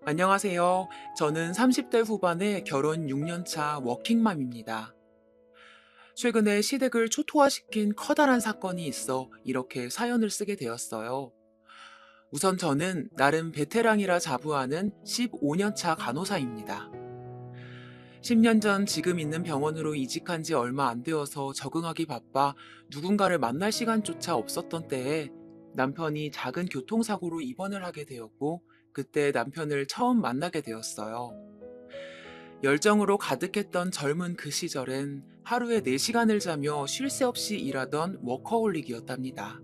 안녕하세요. 저는 30대 후반의 결혼 6년 차 워킹맘입니다. 최근에 시댁을 초토화시킨 커다란 사건이 있어 이렇게 사연을 쓰게 되었어요. 우선 저는 나름 베테랑이라 자부하는 15년 차 간호사입니다. 10년 전 지금 있는 병원으로 이직한 지 얼마 안 되어서 적응하기 바빠 누군가를 만날 시간조차 없었던 때에 남편이 작은 교통사고로 입원을 하게 되었고, 그때 남편을 처음 만나게 되었어요. 열정으로 가득했던 젊은 그 시절엔 하루에 4시간을 자며 쉴 새 없이 일하던 워커홀릭이었답니다.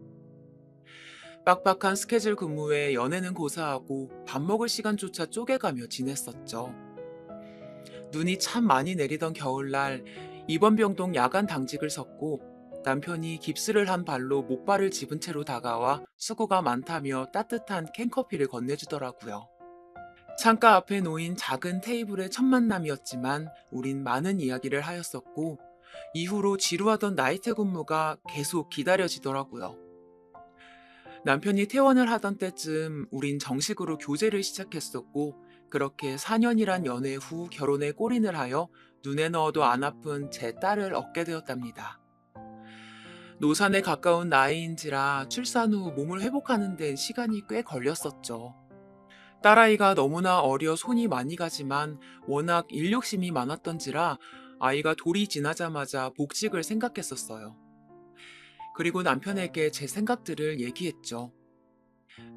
빡빡한 스케줄 근무에 연애는 고사하고 밥 먹을 시간조차 쪼개가며 지냈었죠. 눈이 참 많이 내리던 겨울날 입원병동 야간 당직을 섰고, 남편이 깁스를 한 발로 목발을 집은 채로 다가와 수고가 많다며 따뜻한 캔커피를 건네주더라고요. 창가 앞에 놓인 작은 테이블의 첫 만남이었지만 우린 많은 이야기를 하였었고, 이후로 지루하던 나이트 근무가 계속 기다려지더라고요. 남편이 퇴원을 하던 때쯤 우린 정식으로 교제를 시작했었고, 그렇게 4년이란 연애 후 결혼에 골인을 하여 눈에 넣어도 안 아픈 제 딸을 얻게 되었답니다. 노산에 가까운 나이인지라 출산 후 몸을 회복하는 데는 시간이 꽤 걸렸었죠. 딸아이가 너무나 어려 손이 많이 가지만 워낙 일욕심이 많았던지라 아이가 돌이 지나자마자 복직을 생각했었어요. 그리고 남편에게 제 생각들을 얘기했죠.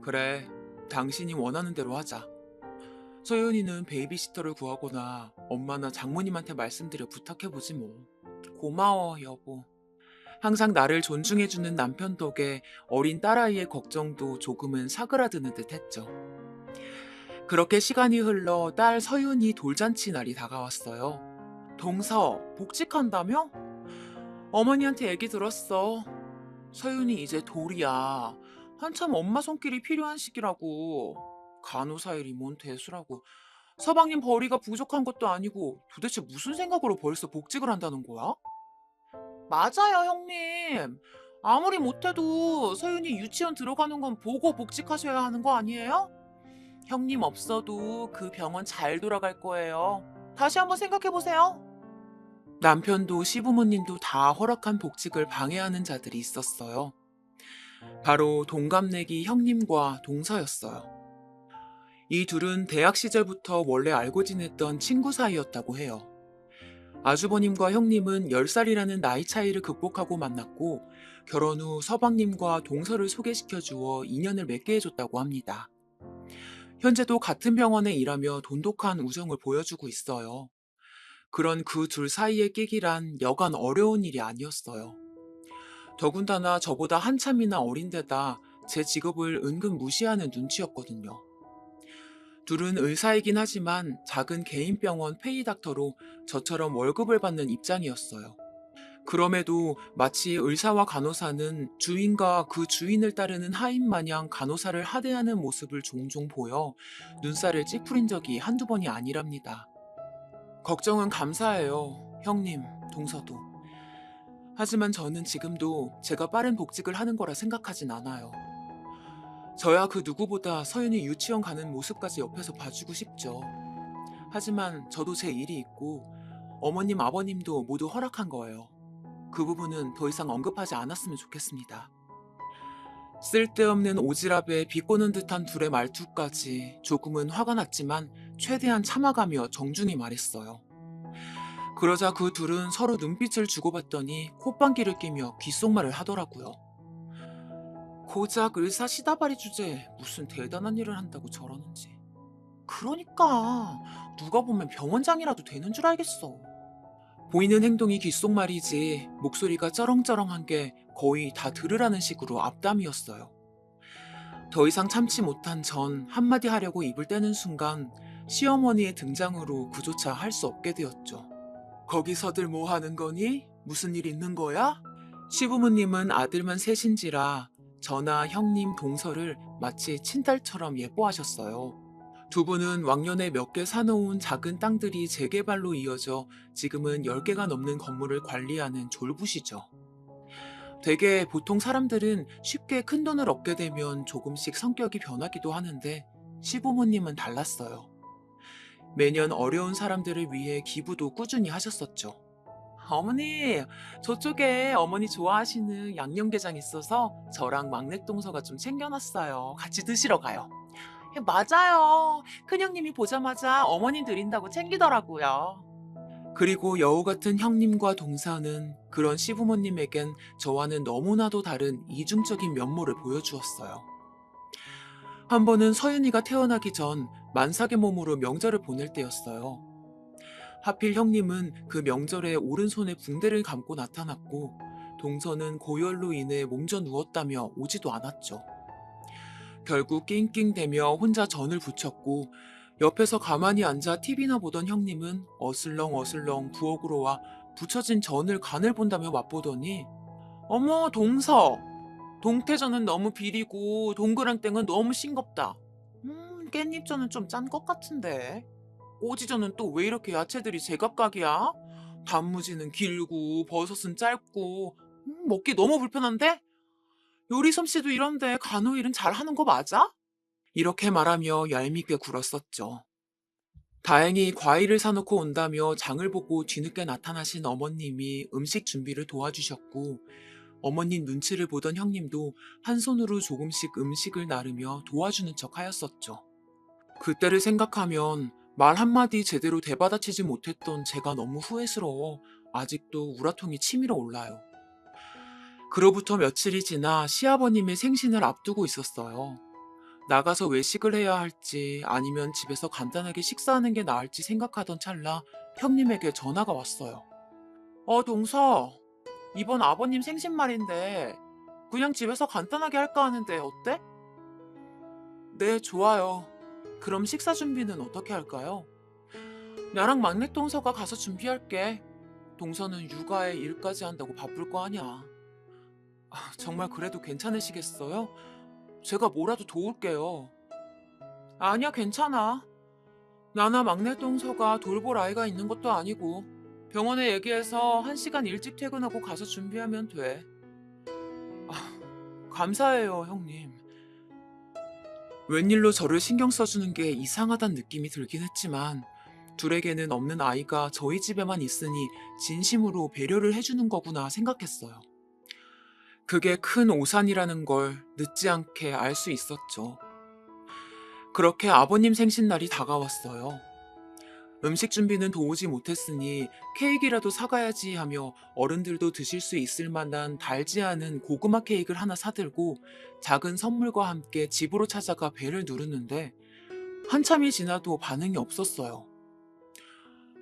그래, 당신이 원하는 대로 하자. 소연이는 베이비시터를 구하거나 엄마나 장모님한테 말씀드려 부탁해보지 뭐. 고마워, 여보. 항상 나를 존중해주는 남편 덕에 어린 딸아이의 걱정도 조금은 사그라드는 듯 했죠. 그렇게 시간이 흘러 딸 서윤이 돌잔치 날이 다가왔어요. 동서, 복직한다며? 어머니한테 얘기 들었어. 서윤이 이제 돌이야. 한참 엄마 손길이 필요한 시기라고. 간호사 일이 뭔 대수라고. 서방님 벌이가 부족한 것도 아니고 도대체 무슨 생각으로 벌써 복직을 한다는 거야? 맞아요, 형님. 아무리 못해도 서윤이 유치원 들어가는 건 보고 복직하셔야 하는 거 아니에요? 형님 없어도 그 병원 잘 돌아갈 거예요. 다시 한번 생각해 보세요. 남편도 시부모님도 다 허락한 복직을 방해하는 자들이 있었어요. 바로 동갑내기 형님과 동서였어요. 이 둘은 대학 시절부터 원래 알고 지냈던 친구 사이였다고 해요. 아주버님과 형님은 10살이라는 나이 차이를 극복하고 만났고, 결혼 후 서방님과 동서를 소개시켜 주어 인연을 맺게 해줬다고 합니다. 현재도 같은 병원에 일하며 돈독한 우정을 보여주고 있어요. 그런 그 둘 사이에 끼기란 여간 어려운 일이 아니었어요. 더군다나 저보다 한참이나 어린데다 제 직업을 은근 무시하는 눈치였거든요. 둘은 의사이긴 하지만 작은 개인병원 페이닥터로 저처럼 월급을 받는 입장이었어요. 그럼에도 마치 의사와 간호사는 주인과 그 주인을 따르는 하인 마냥 간호사를 하대하는 모습을 종종 보여 눈살을 찌푸린 적이 한두 번이 아니랍니다. 걱정은 감사해요, 형님, 동서도. 하지만 저는 지금도 제가 빠른 복직을 하는 거라 생각하진 않아요. 저야 그 누구보다 서윤이 유치원 가는 모습까지 옆에서 봐주고 싶죠. 하지만 저도 제 일이 있고 어머님, 아버님도 모두 허락한 거예요. 그 부분은 더 이상 언급하지 않았으면 좋겠습니다. 쓸데없는 오지랖에 비꼬는 듯한 둘의 말투까지 조금은 화가 났지만 최대한 참아가며 정중히 말했어요. 그러자 그 둘은 서로 눈빛을 주고받더니 콧방귀를 끼며 귓속말을 하더라고요. 고작 의사 시다바리 주제에 무슨 대단한 일을 한다고 저러는지. 그러니까 누가 보면 병원장이라도 되는 줄 알겠어. 보이는 행동이 귓속말이지 목소리가 쩌렁쩌렁한 게 거의 다 들으라는 식으로 앞담이었어요. 더 이상 참지 못한 전 한마디 하려고 입을 떼는 순간 시어머니의 등장으로 그조차 할 수 없게 되었죠. 거기서들 뭐 하는 거니? 무슨 일 있는 거야? 시부모님은 아들만 셋인지라 저나 형님 동서를 마치 친딸처럼 예뻐하셨어요. 두 분은 왕년에 몇 개 사놓은 작은 땅들이 재개발로 이어져 지금은 10개가 넘는 건물을 관리하는 졸부시죠. 되게 보통 사람들은 쉽게 큰 돈을 얻게 되면 조금씩 성격이 변하기도 하는데 시부모님은 달랐어요. 매년 어려운 사람들을 위해 기부도 꾸준히 하셨었죠. 어머니, 저쪽에 어머니 좋아하시는 양념게장 있어서 저랑 막내 동서가 좀 챙겨놨어요. 같이 드시러 가요. 맞아요. 큰형님이 보자마자 어머니 드린다고 챙기더라고요. 그리고 여우 같은 형님과 동서는 그런 시부모님에겐 저와는 너무나도 다른 이중적인 면모를 보여주었어요. 한 번은 서윤이가 태어나기 전 만삭의 몸으로 명절을 보낼 때였어요. 하필 형님은 그 명절에 오른손에 붕대를 감고 나타났고 동서는 고열로 인해 몸져 누웠다며 오지도 않았죠. 결국 낑낑대며 혼자 전을 부쳤고 옆에서 가만히 앉아 TV나 보던 형님은 어슬렁어슬렁 부엌으로 와 부쳐진 전을 간을 본다며 맛보더니 어머 동서 동태전은 너무 비리고 동그랑땡은 너무 싱겁다. 깻잎전은 좀 짠 것 같은데. 오지전은 또 왜 이렇게 야채들이 제각각이야? 단무지는 길고 버섯은 짧고 먹기 너무 불편한데? 요리 솜씨도 이런데 간호일은 잘하는 거 맞아? 이렇게 말하며 얄밉게 굴었었죠. 다행히 과일을 사놓고 온다며 장을 보고 뒤늦게 나타나신 어머님이 음식 준비를 도와주셨고 어머님 눈치를 보던 형님도 한 손으로 조금씩 음식을 나르며 도와주는 척 하였었죠. 그때를 생각하면 말 한마디 제대로 대받아치지 못했던 제가 너무 후회스러워 아직도 우라통이 치밀어 올라요. 그로부터 며칠이 지나 시아버님의 생신을 앞두고 있었어요. 나가서 외식을 해야 할지 아니면 집에서 간단하게 식사하는 게 나을지 생각하던 찰나 형님에게 전화가 왔어요. 동서, 이번 아버님 생신 말인데 그냥 집에서 간단하게 할까 하는데 어때? 네, 좋아요. 그럼 식사 준비는 어떻게 할까요? 나랑 막내 동서가 가서 준비할게. 동서는 육아에 일까지 한다고 바쁠 거 아니야. 정말 그래도 괜찮으시겠어요? 제가 뭐라도 도울게요. 아니야, 괜찮아. 나나 막내 동서가 돌볼 아이가 있는 것도 아니고 병원에 얘기해서 1시간 일찍 퇴근하고 가서 준비하면 돼. 감사해요, 형님. 웬일로 저를 신경 써주는 게 이상하단 느낌이 들긴 했지만 둘에게는 없는 아이가 저희 집에만 있으니 진심으로 배려를 해주는 거구나 생각했어요. 그게 큰 오산이라는 걸 늦지 않게 알 수 있었죠. 그렇게 아버님 생신날이 다가왔어요. 음식 준비는 도우지 못했으니 케이크라도 사가야지 하며 어른들도 드실 수 있을 만한 달지 않은 고구마 케이크를 하나 사들고 작은 선물과 함께 집으로 찾아가 벨을 누르는데 한참이 지나도 반응이 없었어요.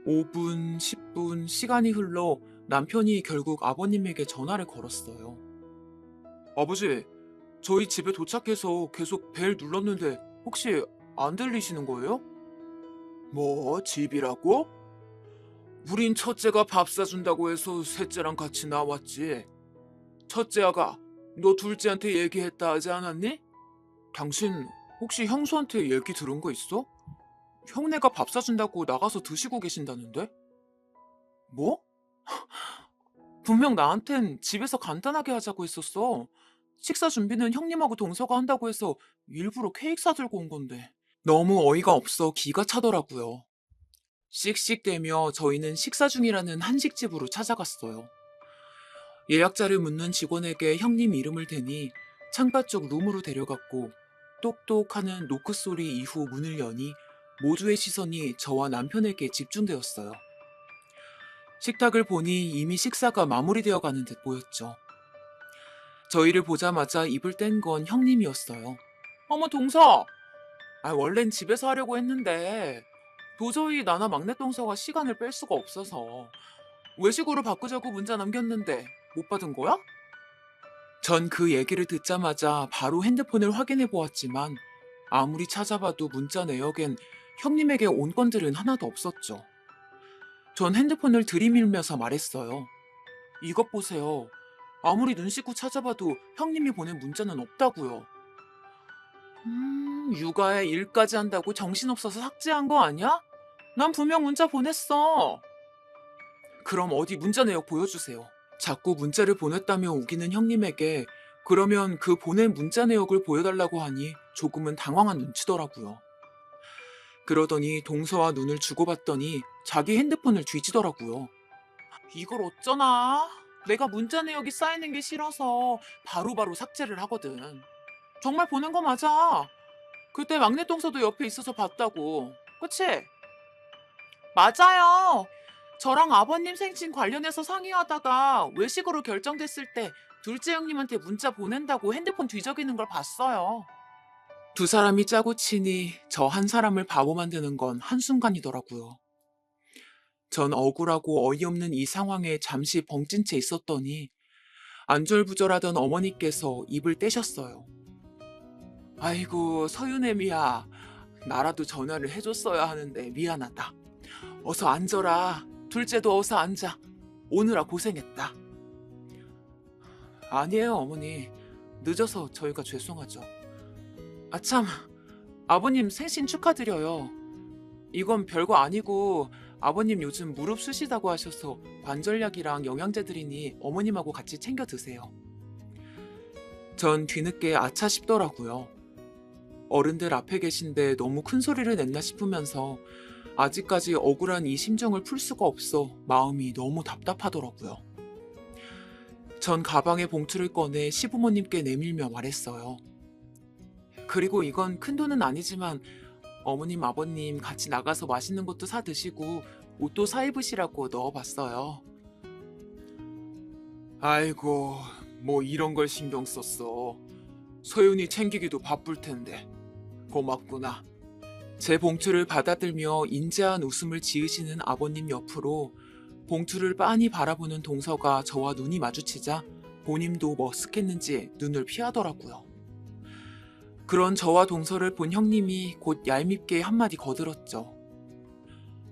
5분, 10분 시간이 흘러 남편이 결국 아버님에게 전화를 걸었어요. 아버지, 저희 집에 도착해서 계속 벨 눌렀는데 혹시 안 들리시는 거예요? 뭐, 집이라고? 우린 첫째가 밥 사준다고 해서 셋째랑 같이 나왔지. 첫째 아가, 너 둘째한테 얘기했다 하지 않았니? 당신 혹시 형수한테 얘기 들은 거 있어? 형네가 밥 사준다고 나가서 드시고 계신다는데? 뭐? 분명 나한텐 집에서 간단하게 하자고 했었어. 식사 준비는 형님하고 동서가 한다고 해서 일부러 케이크 사들고 온 건데. 너무 어이가 없어 기가 차더라고요. 씩씩대며 저희는 식사 중이라는 한식집으로 찾아갔어요. 예약자를 묻는 직원에게 형님 이름을 대니 창가 쪽 룸으로 데려갔고 똑똑 하는 노크 소리 이후 문을 여니 모두의 시선이 저와 남편에게 집중되었어요. 식탁을 보니 이미 식사가 마무리되어 가는 듯 보였죠. 저희를 보자마자 입을 뗀 건 형님이었어요. 어머 동서! 원래는 집에서 하려고 했는데 도저히 나나 막내 동서가 시간을 뺄 수가 없어서 외식으로 바꾸자고 문자 남겼는데 못 받은 거야? 전 그 얘기를 듣자마자 바로 핸드폰을 확인해 보았지만 아무리 찾아봐도 문자 내역엔 형님에게 온 건들은 하나도 없었죠. 전 핸드폰을 들이밀면서 말했어요. 이것 보세요. 아무리 눈 씻고 찾아봐도 형님이 보낸 문자는 없다고요. 육아에 일까지 한다고 정신없어서 삭제한 거 아니야? 난 분명 문자 보냈어. 그럼 어디 문자 내역 보여주세요. 자꾸 문자를 보냈다며 우기는 형님에게 그러면 그 보낸 문자 내역을 보여달라고 하니 조금은 당황한 눈치더라고요. 그러더니 동서와 눈을 주고받더니 자기 핸드폰을 뒤지더라고요. 이걸 어쩌나? 내가 문자 내역이 쌓이는 게 싫어서 바로바로 삭제를 하거든. 정말 보낸 거 맞아. 그때 막내 동서도 옆에 있어서 봤다고. 그치? 맞아요. 저랑 아버님 생신 관련해서 상의하다가 외식으로 결정됐을 때 둘째 형님한테 문자 보낸다고 핸드폰 뒤적이는 걸 봤어요. 두 사람이 짜고 치니 저 한 사람을 바보 만드는 건 한순간이더라고요. 전 억울하고 어이없는 이 상황에 잠시 벙찐 채 있었더니 안절부절하던 어머니께서 입을 떼셨어요. 아이고, 서윤애미야. 나라도 전화를 해줬어야 하는데 미안하다. 어서 앉아라. 둘째도 어서 앉아. 오느라 고생했다. 아니에요, 어머니. 늦어서 저희가 죄송하죠. 아참, 아버님 생신 축하드려요. 이건 별거 아니고 아버님 요즘 무릎 쑤시다고 하셔서 관절약이랑 영양제 드리니 어머님하고 같이 챙겨 드세요. 전 뒤늦게 아차 싶더라고요. 어른들 앞에 계신데 너무 큰 소리를 냈나 싶으면서 아직까지 억울한 이 심정을 풀 수가 없어 마음이 너무 답답하더라고요. 전 가방에 봉투를 꺼내 시부모님께 내밀며 말했어요. 그리고 이건 큰 돈은 아니지만 어머님, 아버님 같이 나가서 맛있는 것도 사 드시고 옷도 사 입으시라고 넣어봤어요. 아이고, 뭐 이런 걸 신경 썼어. 소윤이 챙기기도 바쁠 텐데. 고맙구나. 제 봉투를 받아들며 인자한 웃음을 지으시는 아버님 옆으로 봉투를 빤히 바라보는 동서가 저와 눈이 마주치자 본인도 머쓱했는지 눈을 피하더라고요. 그런 저와 동서를 본 형님이 곧 얄밉게 한마디 거들었죠.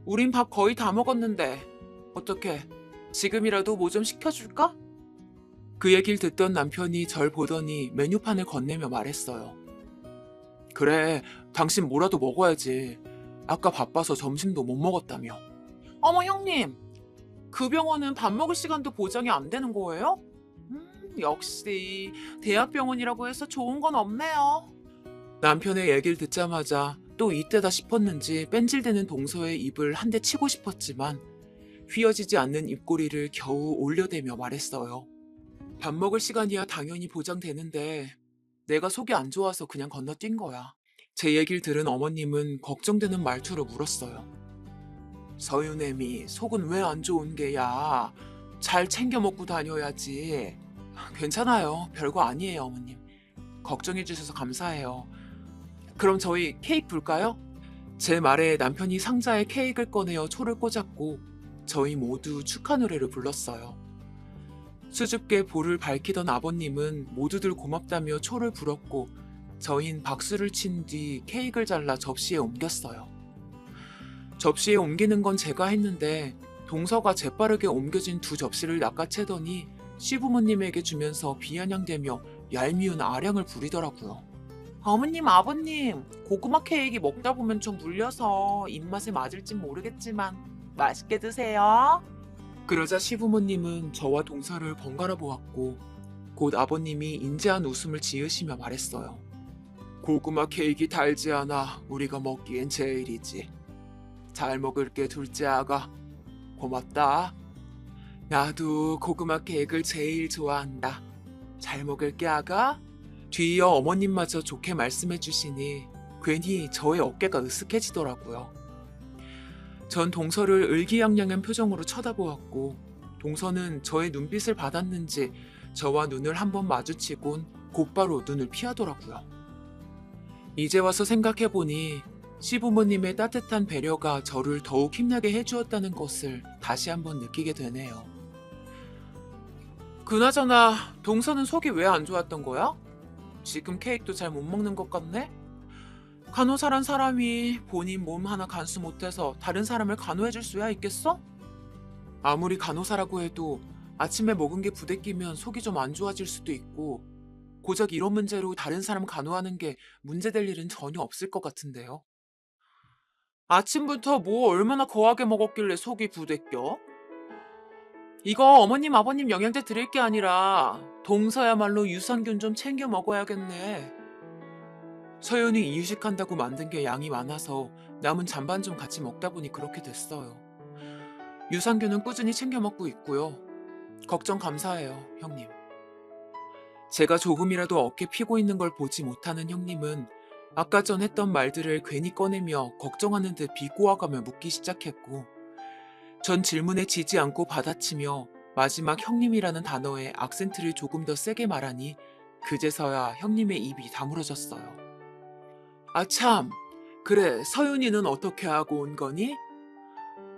우린 밥 거의 다 먹었는데 어떻게 지금이라도 뭐 좀 시켜줄까? 그 얘기를 듣던 남편이 절 보더니 메뉴판을 건네며 말했어요. 그래, 당신 뭐라도 먹어야지. 아까 바빠서 점심도 못 먹었다며. 어머, 형님, 그 병원은 밥 먹을 시간도 보장이 안 되는 거예요? 역시 대학병원이라고 해서 좋은 건 없네요. 남편의 얘기를 듣자마자 또 이때다 싶었는지 뺀질대는 동서의 입을 한 대 치고 싶었지만 휘어지지 않는 입꼬리를 겨우 올려대며 말했어요. 밥 먹을 시간이야 당연히 보장되는데 내가 속이 안 좋아서 그냥 건너뛴 거야. 제 얘기를 들은 어머님은 걱정되는 말투로 물었어요. 서윤애미, 속은 왜 안 좋은 게야? 잘 챙겨 먹고 다녀야지. 괜찮아요. 별거 아니에요, 어머님. 걱정해 주셔서 감사해요. 그럼 저희 케이크 불까요? 제 말에 남편이 상자에 케이크를 꺼내어 초를 꽂았고 저희 모두 축하 노래를 불렀어요. 수줍게 볼을 밝히던 아버님은 모두들 고맙다며 초를 불었고 저흰 박수를 친 뒤 케이크를 잘라 접시에 옮겼어요. 접시에 옮기는 건 제가 했는데 동서가 재빠르게 옮겨진 두 접시를 낚아채더니 시부모님에게 주면서 비아냥대며 얄미운 아량을 부리더라고요. 어머님, 아버님, 고구마 케이크 먹다 보면 좀 물려서 입맛에 맞을진 모르겠지만 맛있게 드세요. 그러자 시부모님은 저와 동서를 번갈아 보았고 곧 아버님이 인자한 웃음을 지으시며 말했어요. 고구마 케이크 달지 않아 우리가 먹기엔 제일이지. 잘 먹을게 둘째 아가. 고맙다. 나도 고구마 케이크를 제일 좋아한다. 잘 먹을게 아가. 뒤이어 어머님마저 좋게 말씀해 주시니 괜히 저의 어깨가 으쓱해지더라고요. 전 동서를 의기양양한 표정으로 쳐다보았고 동서는 저의 눈빛을 받았는지 저와 눈을 한번 마주치곤 곧바로 눈을 피하더라고요. 이제 와서 생각해보니 시부모님의 따뜻한 배려가 저를 더욱 힘나게 해주었다는 것을 다시 한번 느끼게 되네요. 그나저나 동서는 속이 왜 안 좋았던 거야? 지금 케이크도 잘 못 먹는 것 같네? 간호사란 사람이 본인 몸 하나 간수 못해서 다른 사람을 간호해줄 수야 있겠어? 아무리 간호사라고 해도 아침에 먹은 게 부대끼면 속이 좀 안 좋아질 수도 있고 고작 이런 문제로 다른 사람 간호하는 게 문제될 일은 전혀 없을 것 같은데요. 아침부터 뭐 얼마나 거하게 먹었길래 속이 부대껴? 이거 어머님 아버님 영양제 드릴 게 아니라 동서야말로 유산균 좀 챙겨 먹어야겠네. 서연이 이유식한다고 만든 게 양이 많아서 남은 잔반 좀 같이 먹다 보니 그렇게 됐어요. 유산균은 꾸준히 챙겨 먹고 있고요. 걱정 감사해요, 형님. 제가 조금이라도 어깨 피고 있는 걸 보지 못하는 형님은 아까 전 했던 말들을 괜히 꺼내며 걱정하는 듯 비꼬아가며 묻기 시작했고, 전 질문에 지지 않고 받아치며 마지막 형님이라는 단어에 악센트를 조금 더 세게 말하니 그제서야 형님의 입이 다물어졌어요. 아 참, 그래 서윤이는 어떻게 하고 온 거니?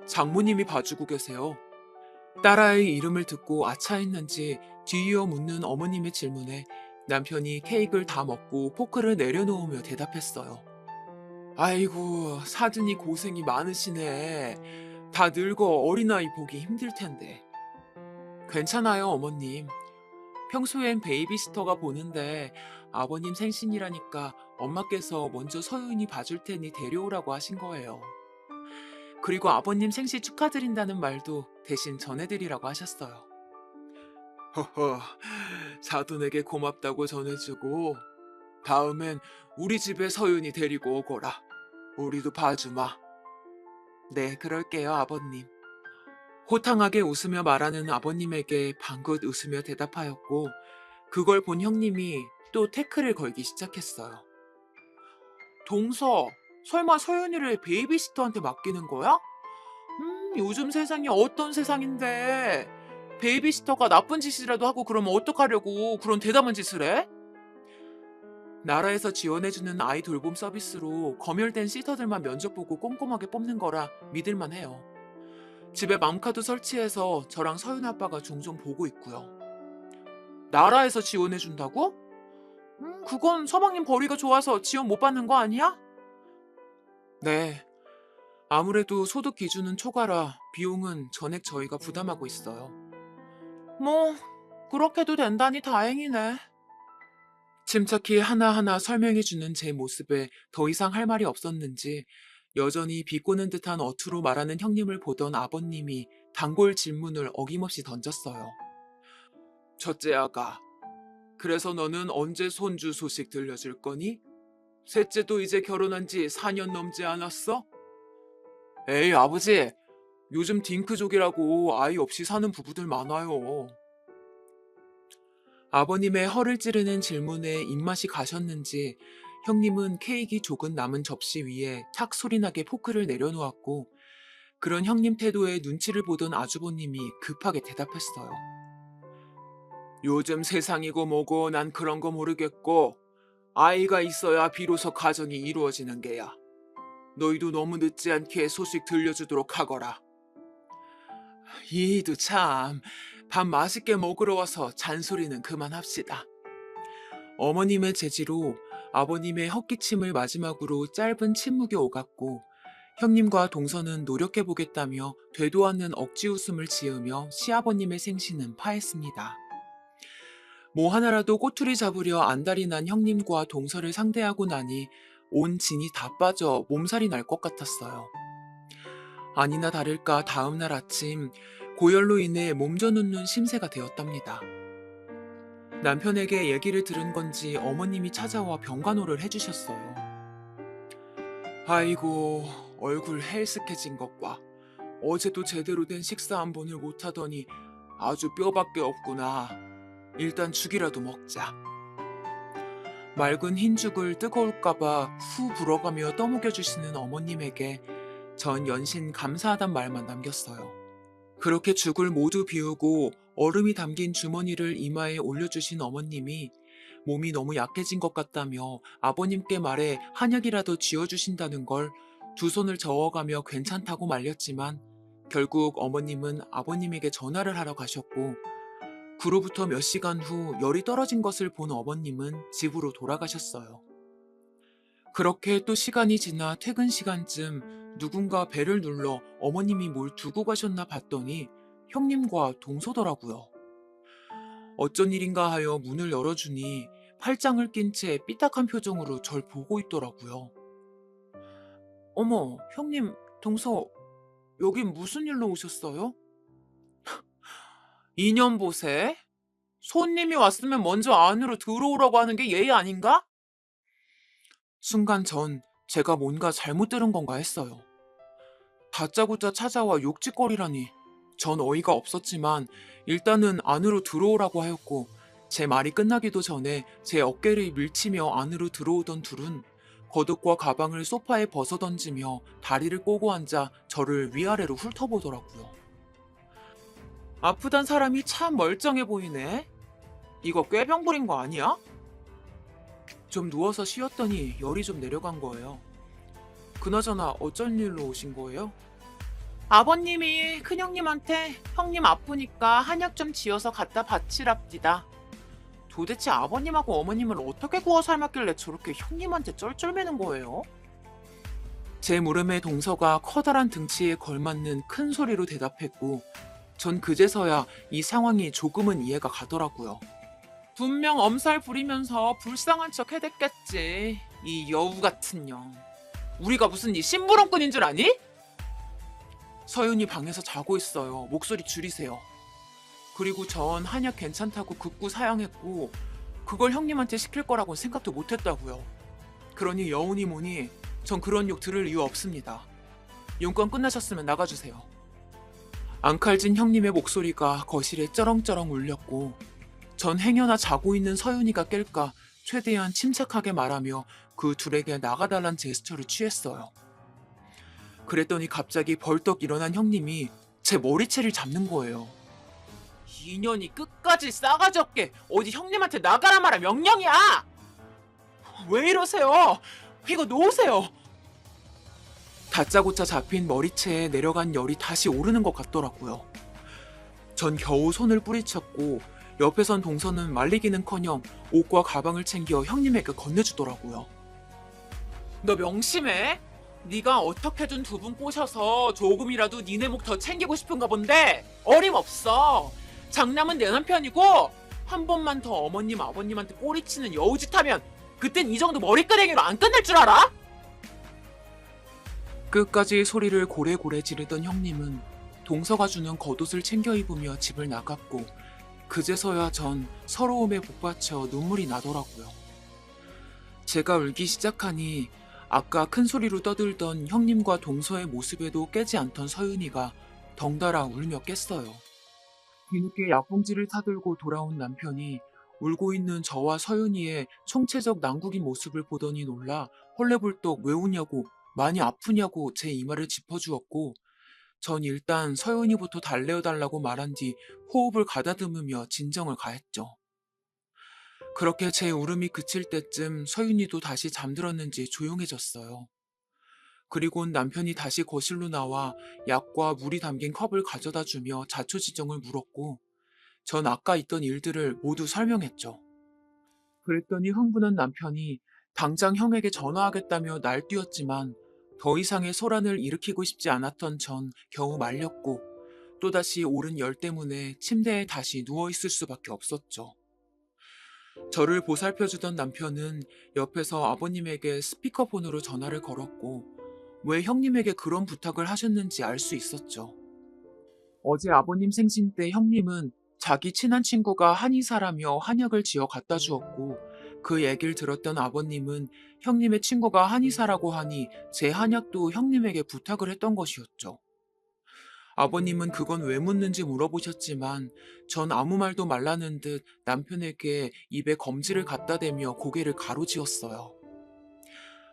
장모님이 봐주고 계세요. 딸아이 이름을 듣고 아차했는지 뒤이어 묻는 어머님의 질문에 남편이 케이크를 다 먹고 포크를 내려놓으며 대답했어요. 아이고, 사돈이 고생이 많으시네. 다 늙어 어린아이 보기 힘들 텐데. 괜찮아요, 어머님. 평소엔 베이비시터가 보는데 아버님 생신이라니까 엄마께서 먼저 서윤이 봐줄 테니 데려오라고 하신 거예요. 그리고 아버님 생신 축하드린다는 말도 대신 전해드리라고 하셨어요. 허허, 사돈에게 고맙다고 전해주고 다음엔 우리 집에 서윤이 데리고 오거라. 우리도 봐주마. 네, 그럴게요, 아버님. 호탕하게 웃으며 말하는 아버님에게 방긋 웃으며 대답하였고, 그걸 본 형님이 또 태클을 걸기 시작했어요. 동서, 설마 서윤이를 베이비시터한테 맡기는 거야? 요즘 세상이 어떤 세상인데 베이비시터가 나쁜 짓이라도 하고 그러면 어떡하려고 그런 대담한 짓을 해? 나라에서 지원해주는 아이 돌봄 서비스로 검열된 시터들만 면접 보고 꼼꼼하게 뽑는 거라 믿을만 해요. 집에 맘카드 설치해서 저랑 서윤 아빠가 종종 보고 있고요. 나라에서 지원해준다고? 그건 서방님 벌이가 좋아서 지원 못 받는 거 아니야? 네. 아무래도 소득 기준은 초과라 비용은 전액 저희가 부담하고 있어요. 뭐, 그렇게도 된다니 다행이네. 침착히 하나하나 설명해주는 제 모습에 더 이상 할 말이 없었는지 여전히 비꼬는 듯한 어투로 말하는 형님을 보던 아버님이 단골 질문을 어김없이 던졌어요. 첫째 아가, 그래서 너는 언제 손주 소식 들려줄 거니? 셋째도 이제 결혼한 지 4년 넘지 않았어? 에이, 아버지, 요즘 딩크족이라고 아이 없이 사는 부부들 많아요. 아버님의 허를 찌르는 질문에 입맛이 가셨는지 형님은 케이크 조금 남은 접시 위에 탁 소리나게 포크를 내려놓았고 그런 형님 태도에 눈치를 보던 아주버님이 급하게 대답했어요. 요즘 세상이고 뭐고 난 그런 거 모르겠고 아이가 있어야 비로소 가정이 이루어지는 게야. 너희도 너무 늦지 않게 소식 들려주도록 하거라. 이도 참, 밥 맛있게 먹으러 와서 잔소리는 그만합시다. 어머님의 제지로 아버님의 헛기침을 마지막으로 짧은 침묵이 오갔고 형님과 동서는 노력해보겠다며 되도 않는 억지 웃음을 지으며 시아버님의 생신은 파했습니다. 뭐 하나라도 꼬투리 잡으려 안달이 난 형님과 동서를 상대하고 나니 온 진이 다 빠져 몸살이 날 것 같았어요. 아니나 다를까 다음날 아침 고열로 인해 몸져 눕는 심세가 되었답니다. 남편에게 얘기를 들은 건지 어머님이 찾아와 병간호를 해주셨어요. 아이고, 얼굴 헬스케진 것 봐. 어제도 제대로 된 식사 한 번을 못하더니 아주 뼈밖에 없구나. 일단 죽이라도 먹자. 맑은 흰죽을 뜨거울까봐 후 불어가며 떠먹여주시는 어머님에게 전 연신 감사하단 말만 남겼어요. 그렇게 죽을 모두 비우고 얼음이 담긴 주머니를 이마에 올려주신 어머님이 몸이 너무 약해진 것 같다며 아버님께 말해 한약이라도 쥐어주신다는 걸 두 손을 저어가며 괜찮다고 말렸지만 결국 어머님은 아버님에게 전화를 하러 가셨고 그로부터 몇 시간 후 열이 떨어진 것을 본 어머님은 집으로 돌아가셨어요. 그렇게 또 시간이 지나 퇴근 시간쯤 누군가 배를 눌러 어머님이 뭘 두고 가셨나 봤더니 형님과 동서더라고요. 어쩐 일인가 하여 문을 열어주니 팔짱을 낀 채 삐딱한 표정으로 절 보고 있더라고요. 어머, 형님, 동서, 여긴 무슨 일로 오셨어요? 인연 보세? 손님이 왔으면 먼저 안으로 들어오라고 하는 게 예의 아닌가? 순간 전 제가 뭔가 잘못 들은 건가 했어요. 다짜고짜 찾아와 욕짓거리라니. 전 어이가 없었지만 일단은 안으로 들어오라고 하였고 제 말이 끝나기도 전에 제 어깨를 밀치며 안으로 들어오던 둘은 겉옷과 가방을 소파에 벗어던지며 다리를 꼬고 앉아 저를 위아래로 훑어보더라고요. 아프단 사람이 참 멀쩡해 보이네. 이거 꾀병 부린 거 아니야? 좀 누워서 쉬었더니 열이 좀 내려간 거예요. 그나저나 어쩐 일로 오신 거예요? 아버님이 큰형님한테 형님 아프니까 한약 좀 지어서 갖다 바치랍디다. 도대체 아버님하고 어머님을 어떻게 구워 삶았길래 저렇게 형님한테 쩔쩔매는 거예요? 제 물음에 동서가 커다란 등치에 걸맞는 큰 소리로 대답했고 전 그제서야 이 상황이 조금은 이해가 가더라고요. 분명 엄살 부리면서 불쌍한 척 해댔겠지. 이 여우 같은 년. 우리가 무슨 이 심부름꾼인 줄 아니? 서윤이 방에서 자고 있어요. 목소리 줄이세요. 그리고 전 한약 괜찮다고 극구 사양했고 그걸 형님한테 시킬 거라고는 생각도 못했다고요. 그러니 여운이 뭐니 전 그런 욕 들을 이유 없습니다. 용건 끝나셨으면 나가주세요. 앙칼진 형님의 목소리가 거실에 쩌렁쩌렁 울렸고 전 행여나 자고 있는 서윤이가 깰까 최대한 침착하게 말하며 그 둘에게 나가달란 제스처를 취했어요. 그랬더니 갑자기 벌떡 일어난 형님이 제 머리채를 잡는 거예요. 인연이 끝까지 싸가지 없게 어디 형님한테 나가라 마라 명령이야! 왜 이러세요? 이거 놓으세요. 다짜고짜 잡힌 머리채에 내려간 열이 다시 오르는 것 같더라고요. 전 겨우 손을 뿌리쳤고 옆에 선 동서는 말리기는커녕 옷과 가방을 챙겨 형님에게 건네주더라고요. 너 명심해. 네가 어떻게든 두 분 꼬셔서 조금이라도 니네 목 더 챙기고 싶은가 본데 어림없어. 장남은 내 남편이고 한 번만 더 어머님 아버님한테 꼬리치는 여우짓 하면 그땐 이 정도 머리끄댕이로 안 끝낼 줄 알아? 끝까지 소리를 고래고래 지르던 형님은 동서가 주는 겉옷을 챙겨 입으며 집을 나갔고 그제서야 전 서러움에 복받쳐 눈물이 나더라고요. 제가 울기 시작하니 아까 큰 소리로 떠들던 형님과 동서의 모습에도 깨지 않던 서윤이가 덩달아 울며 깼어요. 뒤늦게 약봉지를 사들고 돌아온 남편이 울고 있는 저와 서윤이의 총체적 난국인 모습을 보더니 놀라 헐레벌떡 왜 우냐고 많이 아프냐고 제 이마를 짚어주었고 전 일단 서윤이부터 달래어달라고 말한 뒤 호흡을 가다듬으며 진정을 가했죠. 그렇게 제 울음이 그칠 때쯤 서윤이도 다시 잠들었는지 조용해졌어요. 그리곤 남편이 다시 거실로 나와 약과 물이 담긴 컵을 가져다 주며 자초지종을 물었고 전 아까 있던 일들을 모두 설명했죠. 그랬더니 흥분한 남편이 당장 형에게 전화하겠다며 날뛰었지만 더 이상의 소란을 일으키고 싶지 않았던 전 겨우 말렸고 또다시 오른 열 때문에 침대에 다시 누워있을 수밖에 없었죠. 저를 보살펴주던 남편은 옆에서 아버님에게 스피커폰으로 전화를 걸었고 왜 형님에게 그런 부탁을 하셨는지 알 수 있었죠. 어제 아버님 생신 때 형님은 자기 친한 친구가 한의사라며 한약을 지어 갖다 주었고 그 얘기를 들었던 아버님은 형님의 친구가 한의사라고 하니 제 한약도 형님에게 부탁을 했던 것이었죠. 아버님은 그건 왜 묻는지 물어보셨지만 전 아무 말도 말라는 듯 남편에게 입에 검지를 갖다 대며 고개를 가로지었어요.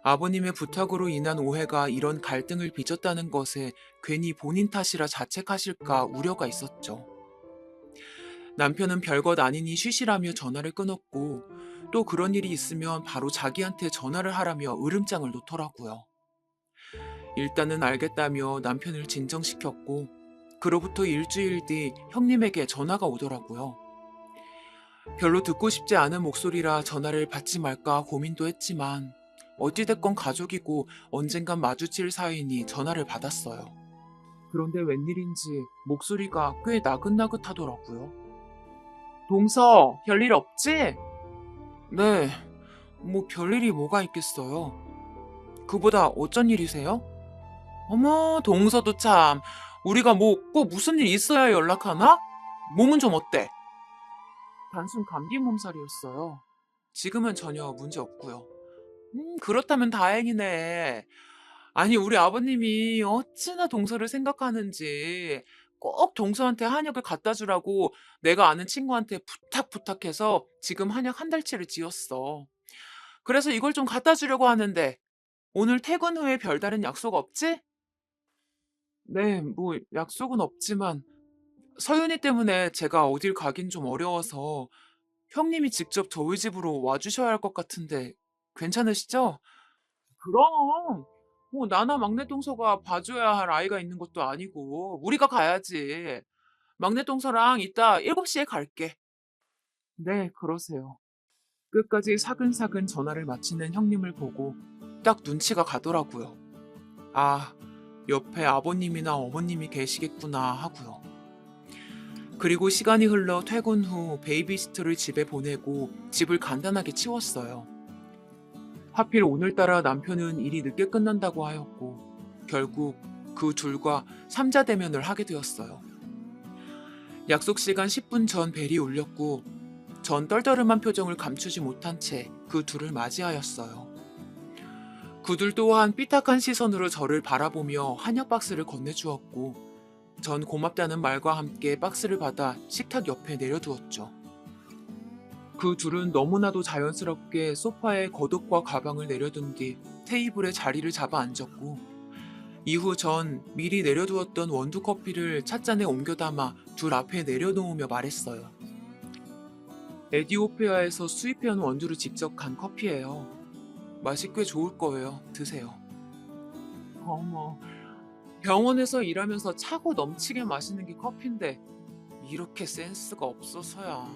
아버님의 부탁으로 인한 오해가 이런 갈등을 빚었다는 것에 괜히 본인 탓이라 자책하실까 우려가 있었죠. 남편은 별것 아니니 쉬시라며 전화를 끊었고 또 그런 일이 있으면 바로 자기한테 전화를 하라며 으름장을 놓더라고요. 일단은 알겠다며 남편을 진정시켰고 그로부터 일주일 뒤 형님에게 전화가 오더라고요. 별로 듣고 싶지 않은 목소리라 전화를 받지 말까 고민도 했지만 어찌됐건 가족이고 언젠간 마주칠 사이니 전화를 받았어요. 그런데 웬일인지 목소리가 꽤 나긋나긋하더라고요. 동서, 별일 없지? 네, 뭐 별일이 뭐가 있겠어요. 그보다 어쩐 일이세요? 어머, 동서도 참. 우리가 뭐 꼭 무슨 일 있어야 연락하나? 몸은 좀 어때? 단순 감기 몸살이었어요. 지금은 전혀 문제 없고요. 그렇다면 다행이네. 아니, 우리 아버님이 어찌나 동서를 생각하는지 꼭 동서한테 한약을 갖다 주라고 내가 아는 친구한테 부탁해서 지금 한약 한 달치를 지었어. 그래서 이걸 좀 갖다 주려고 하는데 오늘 퇴근 후에 별다른 약속 없지? 네, 뭐 약속은 없지만 서윤이 때문에 제가 어딜 가긴 좀 어려워서 형님이 직접 저희 집으로 와주셔야 할 것 같은데 괜찮으시죠? 그럼. 뭐 나나 막내 동서가 봐줘야 할 아이가 있는 것도 아니고 우리가 가야지. 막내 동서랑 이따 7시에 갈게. 네, 그러세요. 끝까지 사근사근 전화를 마치는 형님을 보고 딱 눈치가 가더라고요. 아, 옆에 아버님이나 어머님이 계시겠구나 하고요. 그리고 시간이 흘러 퇴근 후 베이비시터를 집에 보내고 집을 간단하게 치웠어요. 하필 오늘따라 남편은 일이 늦게 끝난다고 하였고 결국 그 둘과 삼자 대면을 하게 되었어요. 약속 시간 10분 전 벨이 울렸고 전 떨떠름한 표정을 감추지 못한 채 그 둘을 맞이하였어요. 그들 또한 삐딱한 시선으로 저를 바라보며 한약 박스를 건네주었고 전 고맙다는 말과 함께 박스를 받아 식탁 옆에 내려두었죠. 그 둘은 너무나도 자연스럽게 소파에 겉옷과 가방을 내려둔 뒤 테이블에 자리를 잡아 앉았고 이후 전 미리 내려두었던 원두 커피를 찻잔에 옮겨 담아 둘 앞에 내려놓으며 말했어요. 에디오피아에서 수입해온 원두를 직접 간 커피예요. 맛이 꽤 좋을 거예요. 드세요. 어머, 병원에서 일하면서 차고 넘치게 마시는 게 커피인데 이렇게 센스가 없어서야.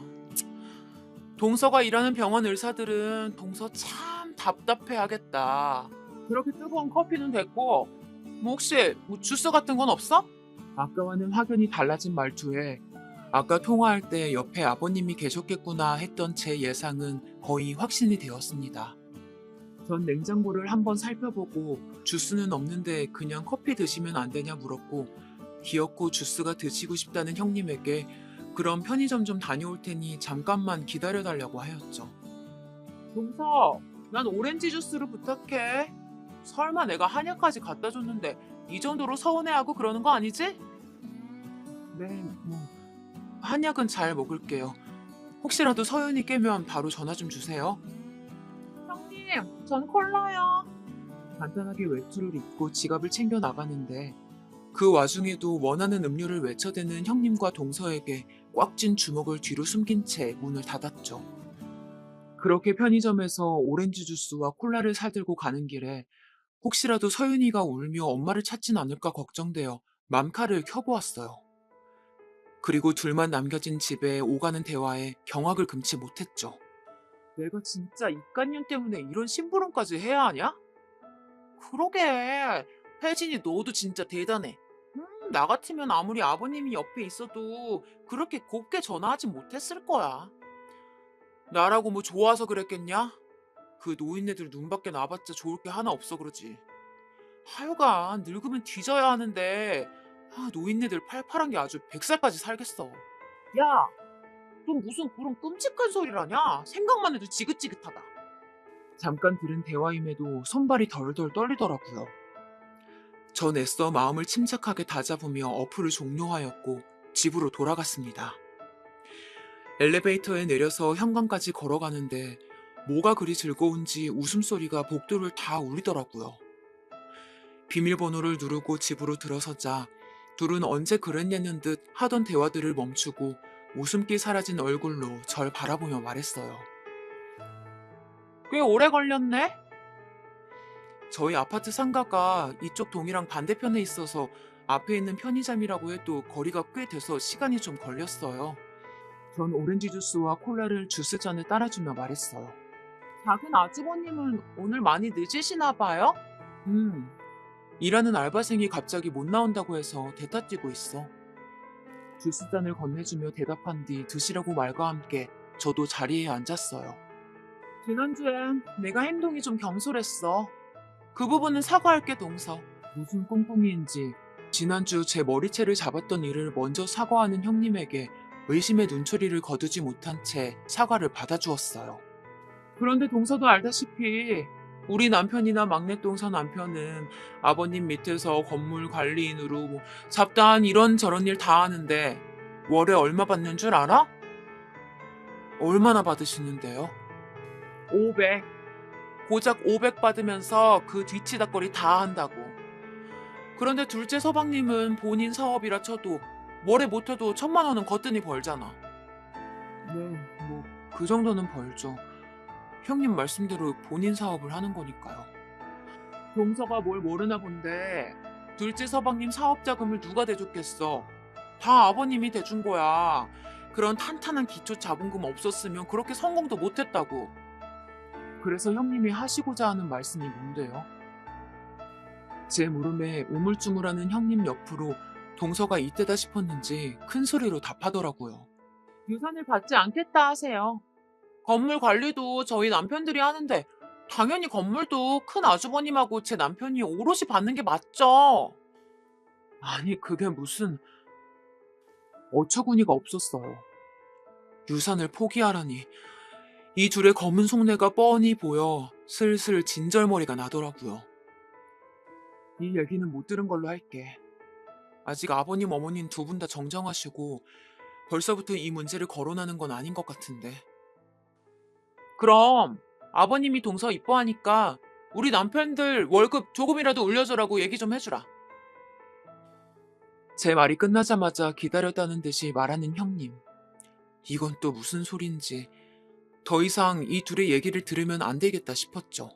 동서가 일하는 병원 의사들은 동서 참 답답해하겠다. 그렇게 뜨거운 커피는 됐고, 뭐 혹시 뭐 주스 같은 건 없어? 아까와는 확연히 달라진 말투에 아까 통화할 때 옆에 아버님이 계셨겠구나 했던 제 예상은 거의 확신이 되었습니다. 전 냉장고를 한번 살펴보고 주스는 없는데 그냥 커피 드시면 안 되냐 물었고 귀엽고 주스가 드시고 싶다는 형님에게 그럼 편의점 좀 다녀올 테니 잠깐만 기다려달라고 하였죠. 동서, 난 오렌지 주스를 부탁해. 설마 내가 한약까지 갖다 줬는데 이 정도로 서운해하고 그러는 거 아니지? 네, 뭐 한약은 잘 먹을게요. 혹시라도 서윤이 깨면 바로 전화 좀 주세요. 형님, 전 콜라요. 간단하게 외투를 입고 지갑을 챙겨 나가는데 그 와중에도 원하는 음료를 외쳐대는 형님과 동서에게 꽉 쥔 주먹을 뒤로 숨긴 채 문을 닫았죠. 그렇게 편의점에서 오렌지 주스와 콜라를 사들고 가는 길에 혹시라도 서윤이가 울며 엄마를 찾진 않을까 걱정되어 맘카를 켜보았어요. 그리고 둘만 남겨진 집에 오가는 대화에 경악을 금치 못했죠. 내가 진짜 입간년 때문에 이런 심부름까지 해야 하냐? 그러게. 혜진이 너도 진짜 대단해. 나 같으면 아무리 아버님이 옆에 있어도 그렇게 곱게 전화하진 못했을 거야. 나라고 뭐 좋아서 그랬겠냐? 그 노인네들 눈밖에 나봤자 좋을 게 하나 없어 그러지. 하여간 늙으면 뒤져야 하는데 노인네들 팔팔한 게 아주 100살까지 살겠어. 야, 넌 무슨 그런 끔찍한 소리를 하냐? 생각만 해도 지긋지긋하다. 잠깐 들은 대화임에도 손발이 덜덜 떨리더라고요. 전 애써 마음을 침착하게 다잡으며 어플을 종료하였고 집으로 돌아갔습니다. 엘리베이터에 내려서 현관까지 걸어가는데 뭐가 그리 즐거운지 웃음소리가 복도를 다 울리더라고요. 비밀번호를 누르고 집으로 들어서자 둘은 언제 그랬냐는 듯 하던 대화들을 멈추고 웃음기 사라진 얼굴로 절 바라보며 말했어요. 꽤 오래 걸렸네? 저희 아파트 상가가 이쪽 동이랑 반대편에 있어서 앞에 있는 편의점이라고 해도 거리가 꽤 돼서 시간이 좀 걸렸어요. 전 오렌지 주스와 콜라를 주스잔에 따라주며 말했어요. 작은 아주버님은 오늘 많이 늦으시나 봐요? 음, 일하는 알바생이 갑자기 못 나온다고 해서 대타 뛰고 있어. 주스잔을 건네주며 대답한 뒤 드시라고 말과 함께 저도 자리에 앉았어요. 지난주엔 내가 행동이 좀 경솔했어. 그 부분은 사과할게, 동서. 무슨 꿍꿍이인지 지난주 제 머리채를 잡았던 일을 먼저 사과하는 형님에게 의심의 눈초리를 거두지 못한 채 사과를 받아주었어요. 그런데 동서도 알다시피 우리 남편이나 막내 동서 남편은 아버님 밑에서 건물 관리인으로 뭐 잡다한 이런저런 일 다 하는데 월에 얼마 받는 줄 알아? 얼마나 받으시는데요? 500. 고작 500 받으면서 그 뒤치다꺼리 다 한다고. 그런데 둘째 서방님은 본인 사업이라 쳐도 월에 못해도 1,000만 원은 거뜬히 벌잖아. 네, 뭐 그 정도는 벌죠. 형님 말씀대로 본인 사업을 하는 거니까요. 동서가 뭘 모르나 본데 둘째 서방님 사업 자금을 누가 대줬겠어? 다 아버님이 대준 거야. 그런 탄탄한 기초 자본금 없었으면 그렇게 성공도 못했다고. 그래서 형님이 하시고자 하는 말씀이 뭔데요? 제 물음에 우물쭈물하는 형님 옆으로 동서가 이때다 싶었는지 큰 소리로 답하더라고요. 유산을 받지 않겠다 하세요. 건물 관리도 저희 남편들이 하는데 당연히 건물도 큰 아주버님하고 제 남편이 오롯이 받는 게 맞죠. 아니 그게 무슨 어처구니가 없었어요. 유산을 포기하라니 이 둘의 검은 속내가 뻔히 보여 슬슬 진절머리가 나더라고요. 이 얘기는 못 들은 걸로 할게. 아직 아버님 어머님 두 분 다 정정하시고 벌써부터 이 문제를 거론하는 건 아닌 것 같은데. 그럼 아버님이 동서 이뻐하니까 우리 남편들 월급 조금이라도 올려주라고 얘기 좀 해주라. 제 말이 끝나자마자 기다렸다는 듯이 말하는 형님. 이건 또 무슨 소린지 더 이상 이 둘의 얘기를 들으면 안 되겠다 싶었죠.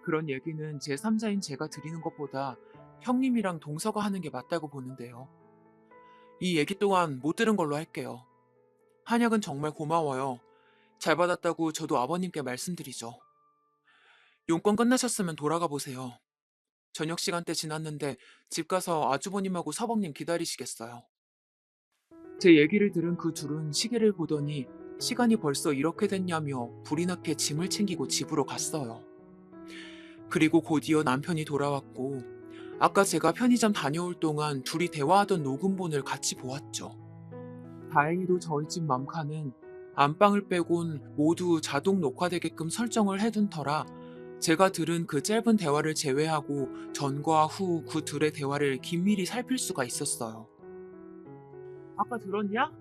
그런 얘기는 제3자인 제가 드리는 것보다 형님이랑 동서가 하는 게 맞다고 보는데요. 이 얘기 또한 못 들은 걸로 할게요. 한약은 정말 고마워요. 잘 받았다고 저도 아버님께 말씀드리죠. 용건 끝나셨으면 돌아가 보세요. 저녁 시간대 지났는데 집 가서 아주버님하고 서방님 기다리시겠어요. 제 얘기를 들은 그 둘은 시계를 보더니 시간이 벌써 이렇게 됐냐며 불이 나게 짐을 챙기고 집으로 갔어요. 그리고 곧이어 남편이 돌아왔고 아까 제가 편의점 다녀올 동안 둘이 대화하던 녹음본을 같이 보았죠. 다행히도 저희 집 맘카는 안방을 빼곤 모두 자동 녹화되게끔 설정을 해둔 터라 제가 들은 그 짧은 대화를 제외하고 전과 후 그 둘의 대화를 긴밀히 살필 수가 있었어요. 아까 들었냐?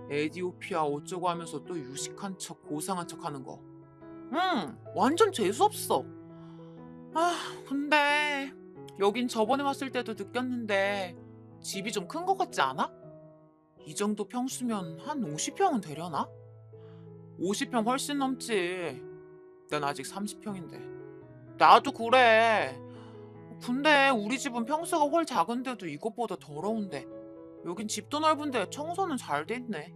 에디오피아 어쩌고 하면서 또 유식한 척 고상한 척 하는 거. 응, 완전 재수없어. 아, 근데 여긴 저번에 왔을 때도 느꼈는데 집이 좀 큰 것 같지 않아? 이 정도 평수면 한 50평은 되려나? 50평 훨씬 넘지. 난 아직 30평인데. 나도 그래. 근데 우리 집은 평수가 훨 작은데도 이것보다 더러운데. 여긴 집도 넓은데 청소는 잘 돼 있네.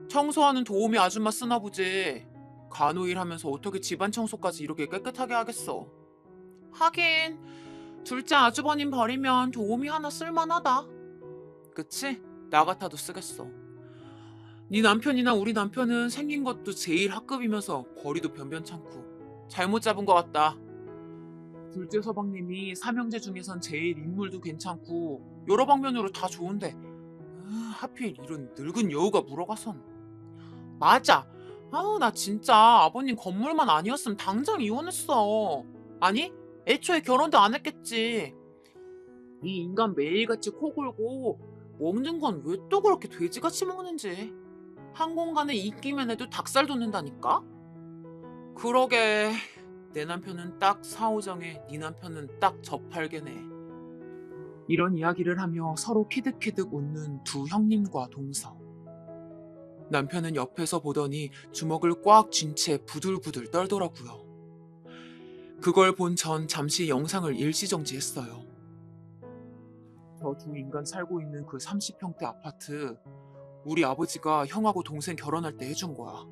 청소하는 도우미 아줌마 쓰나 보지. 간호일 하면서 어떻게 집안 청소까지 이렇게 깨끗하게 하겠어. 하긴 둘째 아주버님 버리면 도우미 하나 쓸만하다. 그치? 나 같아도 쓰겠어. 네 남편이나 우리 남편은 생긴 것도 제일 학급이면서 거리도 변변찮고 잘못 잡은 것 같다. 둘째 서방님이 삼형제 중에선 제일 인물도 괜찮고 여러 방면으로 다 좋은데 하필 이런 늙은 여우가 물어가선. 맞아. 아우 나 진짜 아버님 건물만 아니었으면 당장 이혼했어. 아니 애초에 결혼도 안 했겠지. 이 인간 매일같이 코 골고 먹는 건 왜 또 그렇게 돼지같이 먹는지. 한 공간에 있기만 해도 닭살 돋는다니까? 그러게 내 남편은 딱 사오정에 네 남편은 딱 저팔계네. 이런 이야기를 하며 서로 키득키득 웃는 두 형님과 동서. 남편은 옆에서 보더니 주먹을 꽉 쥔 채 부들부들 떨더라고요. 그걸 본 전 잠시 영상을 일시정지했어요. 저 두 인간 살고 있는 그 30평대 아파트 우리 아버지가 형하고 동생 결혼할 때 해준 거야.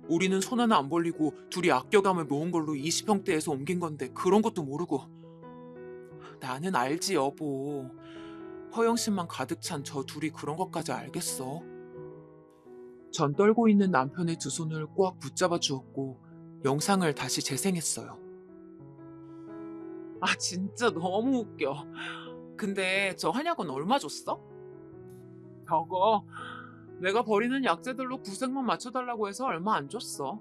우리는 손 하나 안 벌리고 둘이 아껴감을 모은 걸로 20평대에서 옮긴 건데 그런 것도 모르고. 나는 알지 여보. 허영심만 가득 찬 저 둘이 그런 것까지 알겠어. 전 떨고 있는 남편의 두 손을 꽉 붙잡아 주었고 영상을 다시 재생했어요. 아 진짜 너무 웃겨. 근데 저 한약은 얼마 줬어? 저거 내가 버리는 약재들로 구색만 맞춰달라고 해서 얼마 안 줬어.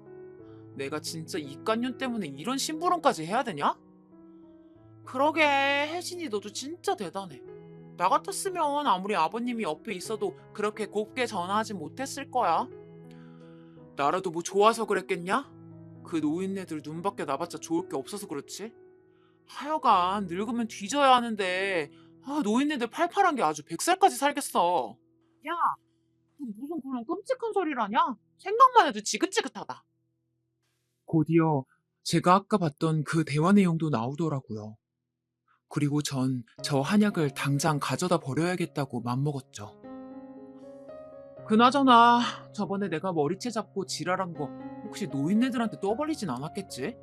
내가 진짜 이깟년 때문에 이런 심부름까지 해야 되냐? 그러게, 혜진이 너도 진짜 대단해. 나 같았으면 아무리 아버님이 옆에 있어도 그렇게 곱게 전화하진 못했을 거야. 나라도 뭐 좋아서 그랬겠냐? 그 노인네들 눈밖에 나봤자 좋을 게 없어서 그렇지. 하여간 늙으면 뒤져야 하는데 노인네들 팔팔한 게 아주 100살까지 살겠어. 야, 무슨 그런 끔찍한 소리라냐? 생각만 해도 지긋지긋하다. 곧이어 제가 아까 봤던 그 대화 내용도 나오더라고요. 그리고 전 저 한약을 당장 가져다 버려야겠다고 맘먹었죠. 그나저나 저번에 내가 머리채 잡고 지랄한 거 혹시 노인네들한테 떠벌리진 않았겠지?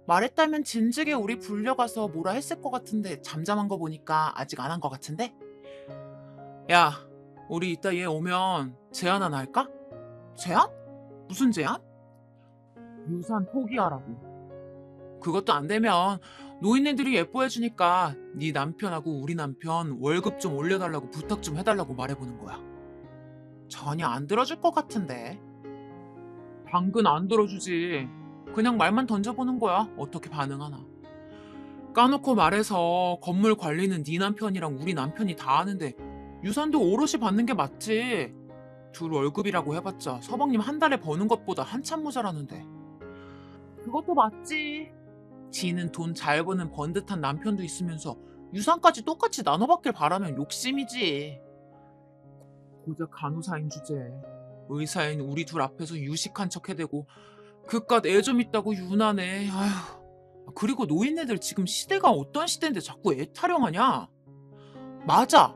말했다면 진즉에 우리 불려가서 뭐라 했을 것 같은데 잠잠한 거 보니까 아직 안 한 것 같은데? 야, 우리 이따 얘 오면 제안 하나 할까? 제안? 무슨 제안? 유산 포기하라고. 그것도 안 되면 노인네들이 예뻐해주니까 네 남편하고 우리 남편 월급 좀 올려달라고 부탁 좀 해달라고 말해보는 거야. 전혀 안 들어줄 것 같은데. 당근 안 들어주지. 그냥 말만 던져보는 거야. 어떻게 반응하나. 까놓고 말해서 건물 관리는 네 남편이랑 우리 남편이 다 하는데 유산도 오롯이 받는 게 맞지. 둘 월급이라고 해봤자 서방님 한 달에 버는 것보다 한참 모자라는데. 그것도 맞지. 지는 돈 잘 버는 번듯한 남편도 있으면서 유산까지 똑같이 나눠받길 바라면 욕심이지. 고작 간호사인 주제에 의사인 우리 둘 앞에서 유식한 척 해대고 그깟 애 좀 있다고 유난해. 아휴. 그리고 노인네들 지금 시대가 어떤 시대인데 자꾸 애 타령하냐? 맞아.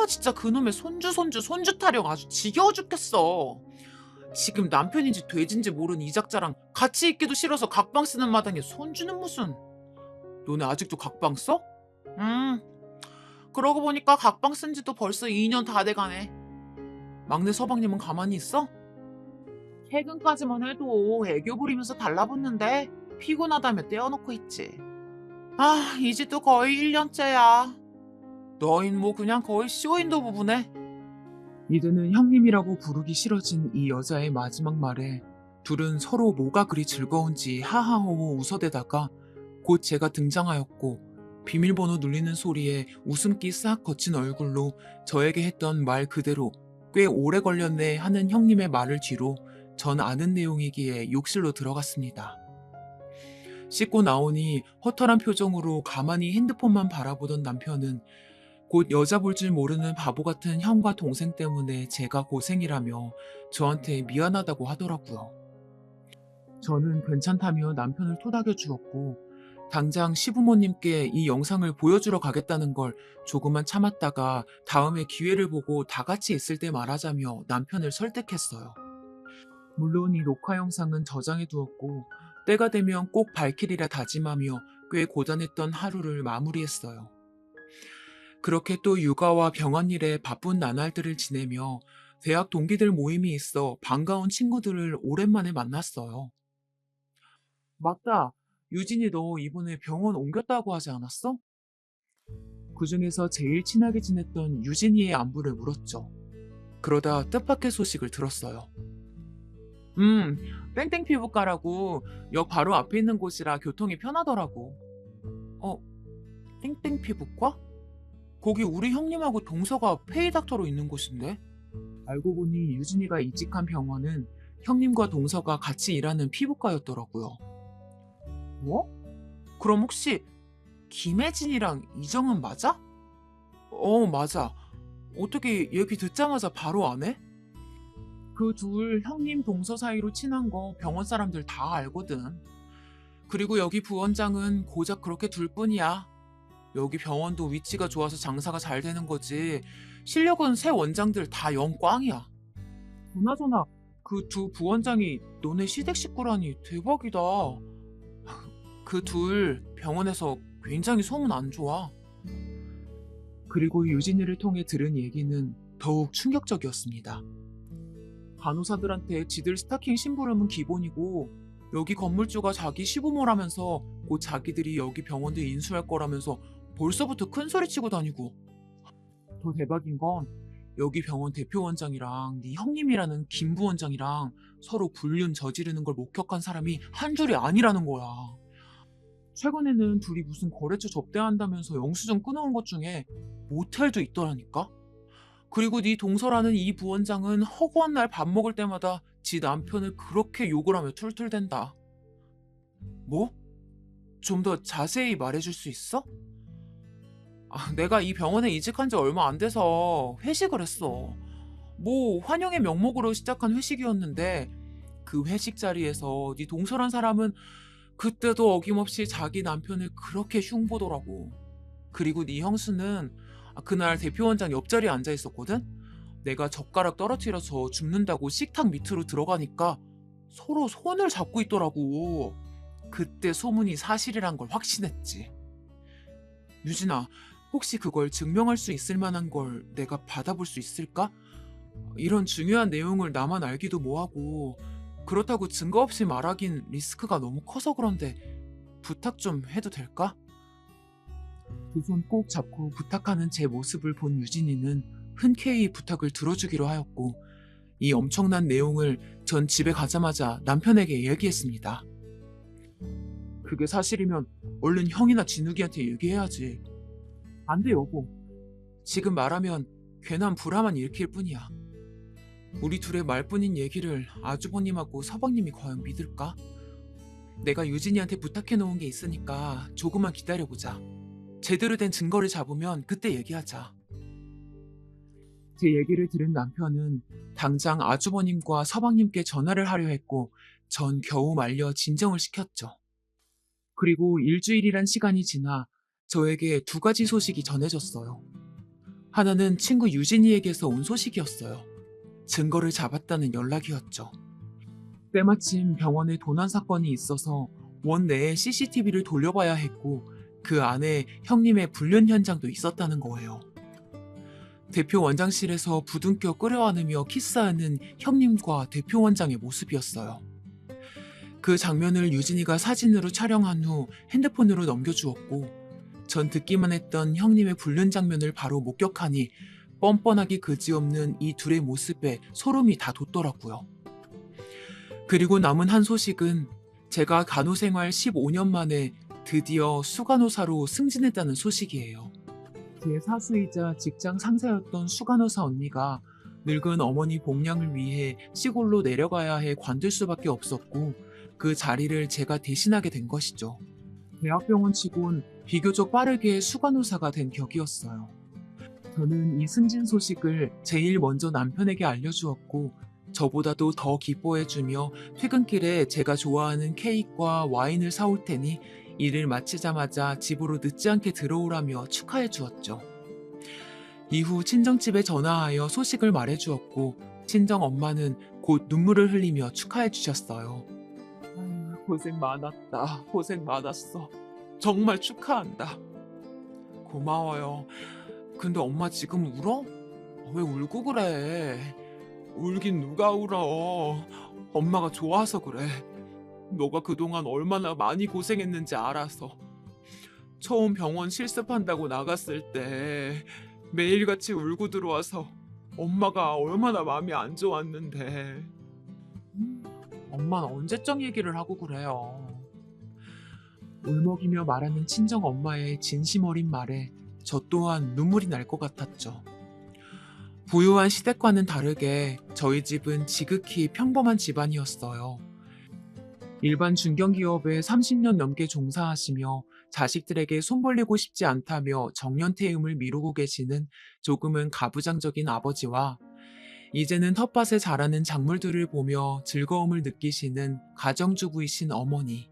진짜 그놈의 손주 타령 아주 지겨워 죽겠어. 지금 남편인지 돼지인지 모르는 이작자랑 같이 있기도 싫어서 각방 쓰는 마당에 손주는 무슨. 너네 아직도 각방 써? 그러고 보니까 각방 쓴 지도 벌써 2년 다 돼가네. 막내 서방님은 가만히 있어? 퇴근까지만 해도 애교 부리면서 달라붙는데 피곤하다며 떼어놓고 있지. 이 집도 거의 1년째야. 너흰 뭐 그냥 거의 쇼윈도 부부네. 이제는 형님이라고 부르기 싫어진 이 여자의 마지막 말에 둘은 서로 뭐가 그리 즐거운지 하하호호 웃어대다가 곧 제가 등장하였고 비밀번호 눌리는 소리에 웃음기 싹 거친 얼굴로 저에게 했던 말 그대로 꽤 오래 걸렸네 하는 형님의 말을 뒤로 전 아는 내용이기에 욕실로 들어갔습니다. 씻고 나오니 허탈한 표정으로 가만히 핸드폰만 바라보던 남편은 곧 여자 볼 줄 모르는 바보 같은 형과 동생 때문에 제가 고생이라며 저한테 미안하다고 하더라고요. 저는 괜찮다며 남편을 토닥여 주었고 당장 시부모님께 이 영상을 보여주러 가겠다는 걸 조금만 참았다가 다음에 기회를 보고 다 같이 있을 때 말하자며 남편을 설득했어요. 물론 이 녹화 영상은 저장해 두었고 때가 되면 꼭 밝히리라 다짐하며 꽤 고단했던 하루를 마무리했어요. 그렇게 또 육아와 병원 일에 바쁜 나날들을 지내며 대학 동기들 모임이 있어 반가운 친구들을 오랜만에 만났어요. 맞다. 유진이 너 이번에 병원 옮겼다고 하지 않았어? 그중에서 제일 친하게 지냈던 유진이의 안부를 물었죠. 그러다 뜻밖의 소식을 들었어요. 땡땡 피부과라고 역 바로 앞에 있는 곳이라 교통이 편하더라고. 어, 땡땡 피부과? 거기 우리 형님하고 동서가 페이닥터로 있는 곳인데? 알고 보니 유진이가 이직한 병원은 형님과 동서가 같이 일하는 피부과였더라고요. 뭐? 그럼 혹시 김혜진이랑 이정은 맞아? 맞아. 어떻게 얘기 듣자마자 바로 안 해? 그 둘 형님 동서 사이로 친한 거 병원 사람들 다 알거든. 그리고 여기 부원장은 고작 그렇게 둘뿐이야. 여기 병원도 위치가 좋아서 장사가 잘 되는 거지. 실력은 새 원장들 다 영꽝이야. 그나저나 그 두 부원장이 너네 시댁 식구라니 대박이다. 그 둘 병원에서 굉장히 소문 안 좋아. 그리고 유진이를 통해 들은 얘기는 더욱 충격적이었습니다. 간호사들한테 지들 스타킹 심부름은 기본이고 여기 건물주가 자기 시부모라면서 곧 자기들이 여기 병원도 인수할 거라면서 벌써부터 큰 소리 치고 다니고 더 대박인 건 여기 병원 대표 원장이랑 네 형님이라는 김 부원장이랑 서로 불륜 저지르는 걸 목격한 사람이 한 줄이 아니라는 거야. 최근에는 둘이 무슨 거래처 접대한다면서 영수증 끊어온 것 중에 모텔도 있더라니까? 그리고 네 동서라는 이 부원장은 허구한 날 밥 먹을 때마다 지 남편을 그렇게 욕을 하며 툴툴댄다. 뭐? 좀 더 자세히 말해줄 수 있어? 내가 이 병원에 이직한 지 얼마 안 돼서 회식을 했어. 뭐 환영의 명목으로 시작한 회식이었는데 그 회식 자리에서 네 동서란 사람은 그때도 어김없이 자기 남편을 그렇게 흉보더라고. 그리고 네 형수는 그날 대표원장 옆자리에 앉아 있었거든? 내가 젓가락 떨어뜨려서 죽는다고 식탁 밑으로 들어가니까 서로 손을 잡고 있더라고. 그때 소문이 사실이란 걸 확신했지. 유진아, 혹시 그걸 증명할 수 있을 만한 걸 내가 받아볼 수 있을까? 이런 중요한 내용을 나만 알기도 뭐하고, 그렇다고 증거 없이 말하긴 리스크가 너무 커서 그런데 부탁 좀 해도 될까? 두 손 꼭 잡고 부탁하는 제 모습을 본 유진이는 흔쾌히 부탁을 들어주기로 하였고, 이 엄청난 내용을 전 집에 가자마자 남편에게 얘기했습니다. 그게 사실이면 얼른 형이나 진욱이한테 얘기해야지. 안 돼, 여보. 지금 말하면 괜한 불화만 일으킬 뿐이야. 우리 둘의 말뿐인 얘기를 아주버님하고 서방님이 과연 믿을까? 내가 유진이한테 부탁해 놓은 게 있으니까 조금만 기다려보자. 제대로 된 증거를 잡으면 그때 얘기하자. 제 얘기를 들은 남편은 당장 아주버님과 서방님께 전화를 하려 했고 전 겨우 말려 진정을 시켰죠. 그리고 일주일이란 시간이 지나 저에게 두 가지 소식이 전해졌어요. 하나는 친구 유진이에게서 온 소식이었어요. 증거를 잡았다는 연락이었죠. 때마침 병원에 도난 사건이 있어서 원 내에 CCTV를 돌려봐야 했고 그 안에 형님의 불륜 현장도 있었다는 거예요. 대표 원장실에서 부둥켜 끌어안으며 키스하는 형님과 대표 원장의 모습이었어요. 그 장면을 유진이가 사진으로 촬영한 후 핸드폰으로 넘겨주었고 전 듣기만 했던 형님의 불륜 장면을 바로 목격하니 뻔뻔하기 그지없는 이 둘의 모습에 소름이 다 돋더라고요. 그리고 남은 한 소식은 제가 간호생활 15년 만에 드디어 수간호사로 승진했다는 소식이에요. 제 사수이자 직장 상사였던 수간호사 언니가 늙은 어머니 복량을 위해 시골로 내려가야 해 관둘 수밖에 없었고 그 자리를 제가 대신하게 된 것이죠. 대학병원 치곤 비교적 빠르게 수간호사가 된 격이었어요. 저는 이 승진 소식을 제일 먼저 남편에게 알려주었고 저보다도 더 기뻐해주며 퇴근길에 제가 좋아하는 케이크와 와인을 사올 테니 일을 마치자마자 집으로 늦지 않게 들어오라며 축하해 주었죠. 이후 친정집에 전화하여 소식을 말해 주었고 친정 엄마는 곧 눈물을 흘리며 축하해 주셨어요. 아유, 고생 많았다. 고생 많았어. 정말 축하한다. 고마워요. 근데 엄마 지금 울어? 왜 울고 그래? 울긴 누가 울어. 엄마가 좋아서 그래. 너가 그동안 얼마나 많이 고생했는지 알아서. 처음 병원 실습한다고 나갔을 때 매일같이 울고 들어와서 엄마가 얼마나 마음이 안 좋았는데. 엄마는 언제적 얘기를 하고 그래요. 울먹이며 말하는 친정 엄마의 진심 어린 말에 저 또한 눈물이 날 것 같았죠. 부유한 시댁과는 다르게 저희 집은 지극히 평범한 집안이었어요. 일반 중견기업에 30년 넘게 종사하시며 자식들에게 손 벌리고 싶지 않다며 정년퇴임을 미루고 계시는 조금은 가부장적인 아버지와 이제는 텃밭에 자라는 작물들을 보며 즐거움을 느끼시는 가정주부이신 어머니.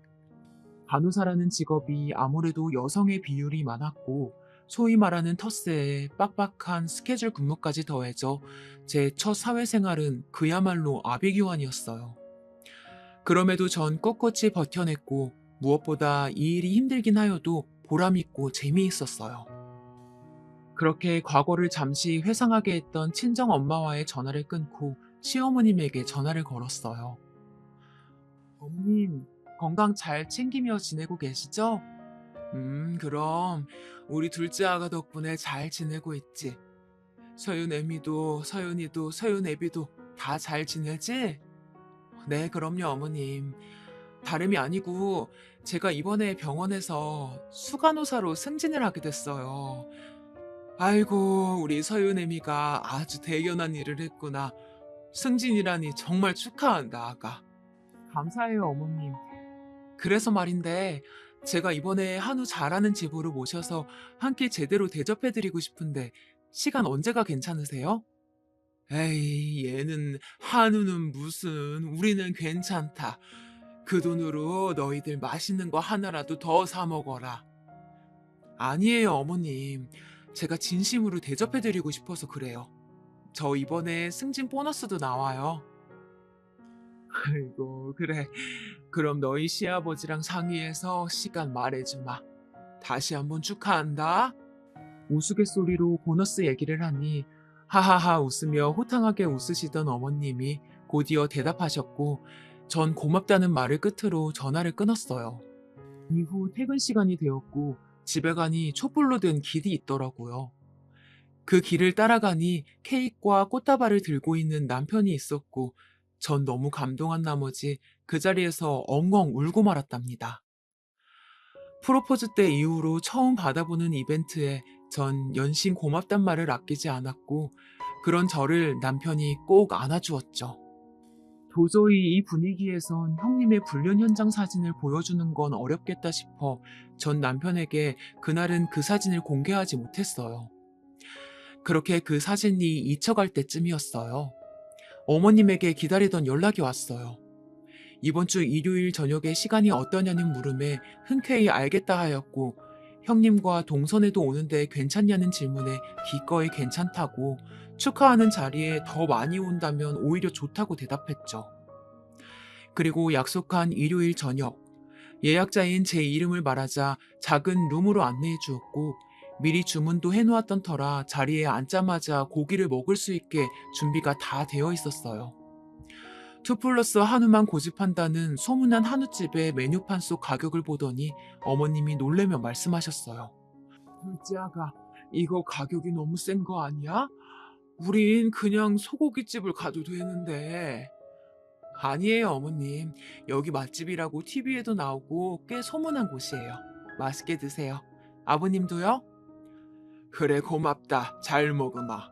간호사라는 직업이 아무래도 여성의 비율이 많았고 소위 말하는 텃세에 빡빡한 스케줄 근무까지 더해져 제 첫 사회생활은 그야말로 아비규환이었어요. 그럼에도 전 꿋꿋이 버텨냈고 무엇보다 이 일이 힘들긴 하여도 보람있고 재미있었어요. 그렇게 과거를 잠시 회상하게 했던 친정엄마와의 전화를 끊고 시어머님에게 전화를 걸었어요. 어머님, 건강 잘 챙기며 지내고 계시죠? 그럼 우리 둘째 아가 덕분에 잘 지내고 있지. 서윤 애미도, 서윤이도, 서윤 애비도 다 잘 지내지? 네, 그럼요, 어머님. 다름이 아니고 제가 이번에 병원에서 수간호사로 승진을 하게 됐어요. 아이고, 우리 서윤 애미가 아주 대견한 일을 했구나. 승진이라니 정말 축하한다, 아가. 감사해요, 어머님. 그래서 말인데, 제가 이번에 한우 잘하는 집으로 모셔서 한 끼 제대로 대접해드리고 싶은데, 시간 언제가 괜찮으세요? 에이, 얘는, 한우는 무슨, 우리는 괜찮다. 그 돈으로 너희들 맛있는 거 하나라도 더 사 먹어라. 아니에요, 어머님. 제가 진심으로 대접해드리고 싶어서 그래요. 저 이번에 승진 보너스도 나와요. 아이고, 그래. 그럼 너희 시아버지랑 상의해서 시간 말해주마. 다시 한번 축하한다. 우스갯소리로 보너스 얘기를 하니 하하하 웃으며 호탕하게 웃으시던 어머님이 곧이어 대답하셨고 전 고맙다는 말을 끝으로 전화를 끊었어요. 이후 퇴근 시간이 되었고 집에 가니 촛불로 된 길이 있더라고요. 그 길을 따라가니 케이크와 꽃다발을 들고 있는 남편이 있었고 전 너무 감동한 나머지 그 자리에서 엉엉 울고 말았답니다. 프로포즈 때 이후로 처음 받아보는 이벤트에 전 연신 고맙단 말을 아끼지 않았고 그런 저를 남편이 꼭 안아주었죠. 도저히 이 분위기에선 형님의 불륜 현장 사진을 보여주는 건 어렵겠다 싶어 전 남편에게 그날은 그 사진을 공개하지 못했어요. 그렇게 그 사진이 잊혀갈 때쯤이었어요. 어머님에게 기다리던 연락이 왔어요. 이번 주 일요일 저녁에 시간이 어떠냐는 물음에 흔쾌히 알겠다 하였고 형님과 동선에도 오는데 괜찮냐는 질문에 기꺼이 괜찮다고 축하하는 자리에 더 많이 온다면 오히려 좋다고 대답했죠. 그리고 약속한 일요일 저녁 예약자인 제 이름을 말하자 작은 룸으로 안내해 주었고 미리 주문도 해놓았던 터라 자리에 앉자마자 고기를 먹을 수 있게 준비가 다 되어 있었어요. 2 플러스 한우만 고집한다는 소문난 한우집의 메뉴판 속 가격을 보더니 어머님이 놀래며 말씀하셨어요. 둘째 아가, 이거 가격이 너무 센 거 아니야? 우린 그냥 소고기집을 가도 되는데. 아니에요, 어머님. 여기 맛집이라고 TV에도 나오고 꽤 소문난 곳이에요. 맛있게 드세요. 아버님도요? 그래, 고맙다. 잘 먹으마.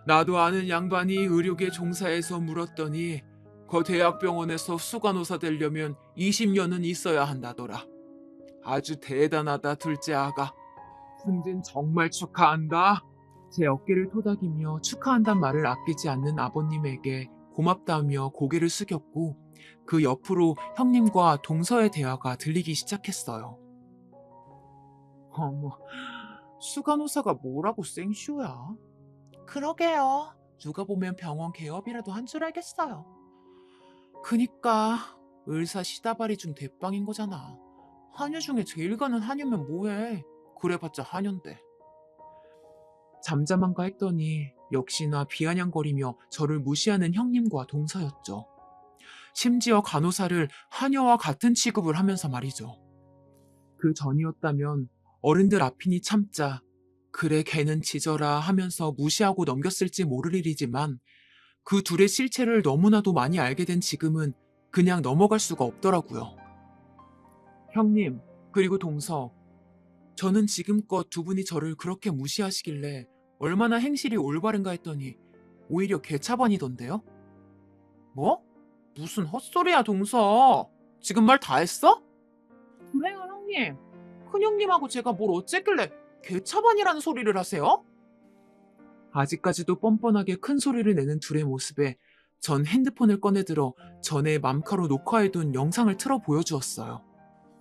나도 아는 양반이 의료계 종사해서 물었더니 거 대학병원에서 수간호사 되려면 20년은 있어야 한다더라. 아주 대단하다, 둘째 아가. 승진 정말 축하한다. 제 어깨를 토닥이며 축하한단 말을 아끼지 않는 아버님에게 고맙다며 고개를 숙였고 그 옆으로 형님과 동서의 대화가 들리기 시작했어요. 어머, 수간호사가 뭐라고 생쇼야? 그러게요. 누가 보면 병원 개업이라도 한 줄 알겠어요. 그니까 의사 시다발이 중 대빵인 거잖아. 한유 중에 제일 가는 한유면 뭐해? 그래봤자 한유인데. 잠잠한가 했더니 역시나 비아냥거리며 저를 무시하는 형님과 동서였죠. 심지어 간호사를 한여와 같은 취급을 하면서 말이죠. 그 전이었다면 어른들 앞이니 참자. 그래 걔는 지져라 하면서 무시하고 넘겼을지 모를 일이지만 그 둘의 실체를 너무나도 많이 알게 된 지금은 그냥 넘어갈 수가 없더라고요. 형님, 그리고 동서. 저는 지금껏 두 분이 저를 그렇게 무시하시길래 얼마나 행실이 올바른가 했더니 오히려 개차반이던데요? 뭐? 무슨 헛소리야, 동서. 지금 말 다 했어? 그래요, 형님. 큰형님하고 제가 뭘 어쨌길래 개차반이라는 소리를 하세요? 아직까지도 뻔뻔하게 큰 소리를 내는 둘의 모습에 전 핸드폰을 꺼내들어 전에 맘카로 녹화해둔 영상을 틀어 보여주었어요.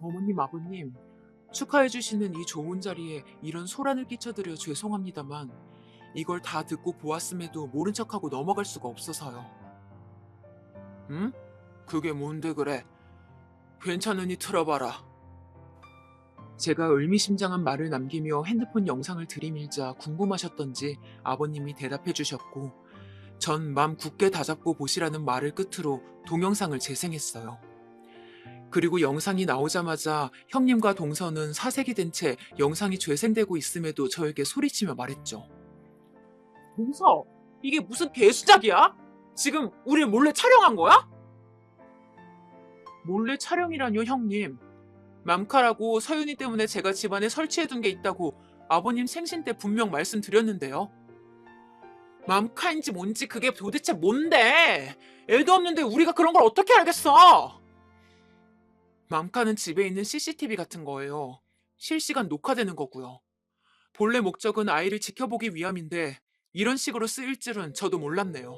어머님, 아버님, 축하해주시는 이 좋은 자리에 이런 소란을 끼쳐드려 죄송합니다만 이걸 다 듣고 보았음에도 모른 척하고 넘어갈 수가 없어서요. 응? 그게 뭔데 그래? 괜찮으니 틀어봐라. 제가 의미심장한 말을 남기며 핸드폰 영상을 들이밀자 궁금하셨던지 아버님이 대답해 주셨고 전 맘 굳게 다잡고 보시라는 말을 끝으로 동영상을 재생했어요. 그리고 영상이 나오자마자 형님과 동서는 사색이 된 채 영상이 재생되고 있음에도 저에게 소리치며 말했죠. 동서, 이게 무슨 개수작이야? 지금 우리 몰래 촬영한 거야? 몰래 촬영이라뇨, 형님. 맘카라고 서윤이 때문에 제가 집안에 설치해둔 게 있다고 아버님 생신 때 분명 말씀드렸는데요. 맘카인지 뭔지 그게 도대체 뭔데? 애도 없는데 우리가 그런 걸 어떻게 알겠어? 맘카는 집에 있는 CCTV 같은 거예요. 실시간 녹화되는 거고요. 본래 목적은 아이를 지켜보기 위함인데 이런 식으로 쓰일 줄은 저도 몰랐네요.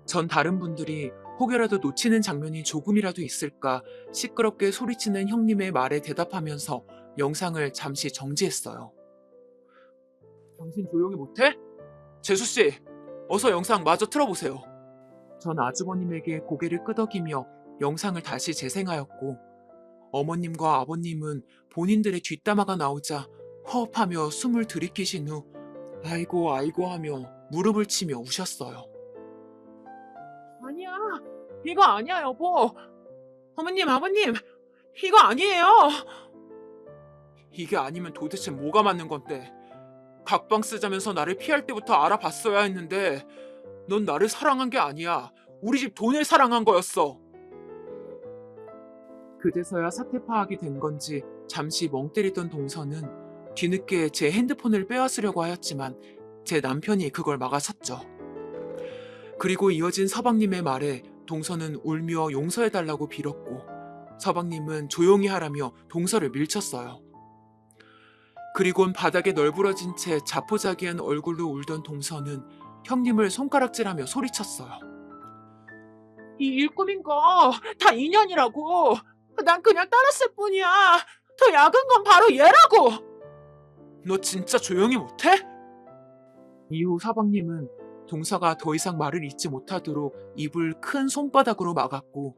전 다른 분들이 혹여라도 놓치는 장면이 조금이라도 있을까 시끄럽게 소리치는 형님의 말에 대답하면서 영상을 잠시 정지했어요. 당신 조용히 못해? 재수씨, 어서 영상 마저 틀어보세요. 전 아주버님에게 고개를 끄덕이며 영상을 다시 재생하였고 어머님과 아버님은 본인들의 뒷담화가 나오자 허업하며 숨을 들이키신 후 아이고 아이고 하며 무릎을 치며 우셨어요. 아니야, 이거 아니야 여보. 어머님 아버님, 이거 아니에요. 이게 아니면 도대체 뭐가 맞는 건데. 각방 쓰자면서 나를 피할 때부터 알아봤어야 했는데 넌 나를 사랑한 게 아니야. 우리 집 돈을 사랑한 거였어. 그제서야 사태 파악이 된 건지 잠시 멍 때리던 동서는 뒤늦게 제 핸드폰을 빼앗으려고 하였지만 제 남편이 그걸 막아섰죠. 그리고 이어진 서방님의 말에 동서는 울며 용서해달라고 빌었고 서방님은 조용히 하라며 동서를 밀쳤어요. 그리곤 바닥에 널브러진 채 자포자기한 얼굴로 울던 동서는 형님을 손가락질하며 소리쳤어요. 이 일꾼인 거 다 인연이라고. 난 그냥 따랐을 뿐이야. 더 약은 건 바로 얘라고. 너 진짜 조용히 못해? 이후 서방님은 동서가 더 이상 말을 잇지 못하도록 입을 큰 손바닥으로 막았고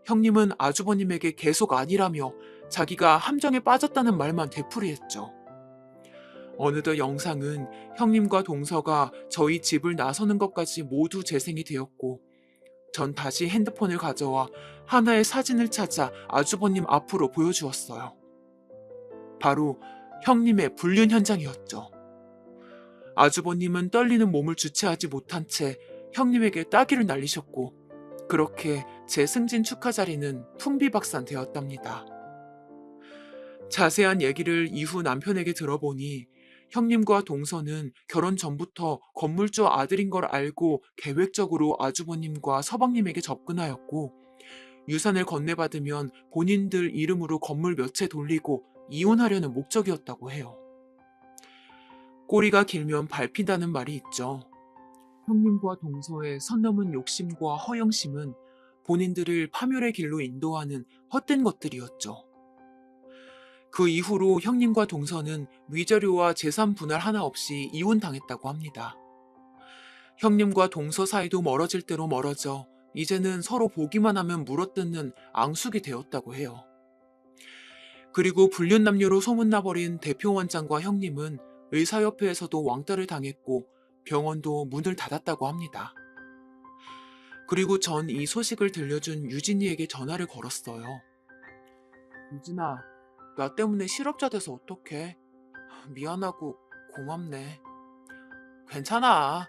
형님은 아주버님에게 계속 아니라며 자기가 함정에 빠졌다는 말만 되풀이했죠. 어느덧 영상은 형님과 동서가 저희 집을 나서는 것까지 모두 재생이 되었고 전 다시 핸드폰을 가져와 하나의 사진을 찾아 아주버님 앞으로 보여주었어요. 바로 형님의 불륜 현장이었죠. 아주버님은 떨리는 몸을 주체하지 못한 채 형님에게 따귀를 날리셨고 그렇게 제 승진 축하 자리는 풍비박산되었답니다. 자세한 얘기를 이후 남편에게 들어보니 형님과 동서는 결혼 전부터 건물주 아들인 걸 알고 계획적으로 아주버님과 서방님에게 접근하였고 유산을 건네받으면 본인들 이름으로 건물 몇 채 돌리고 이혼하려는 목적이었다고 해요. 꼬리가 길면 밟힌다는 말이 있죠. 형님과 동서의 선 넘은 욕심과 허영심은 본인들을 파멸의 길로 인도하는 헛된 것들이었죠. 그 이후로 형님과 동서는 위자료와 재산 분할 하나 없이 이혼당했다고 합니다. 형님과 동서 사이도 멀어질 대로 멀어져 이제는 서로 보기만 하면 물어뜯는 앙숙이 되었다고 해요. 그리고 불륜남녀로 소문나버린 대표원장과 형님은 의사협회에서도 왕따를 당했고 병원도 문을 닫았다고 합니다. 그리고 전 이 소식을 들려준 유진이에게 전화를 걸었어요. 유진아, 나 때문에 실업자 돼서 어떡해? 미안하고 고맙네. 괜찮아.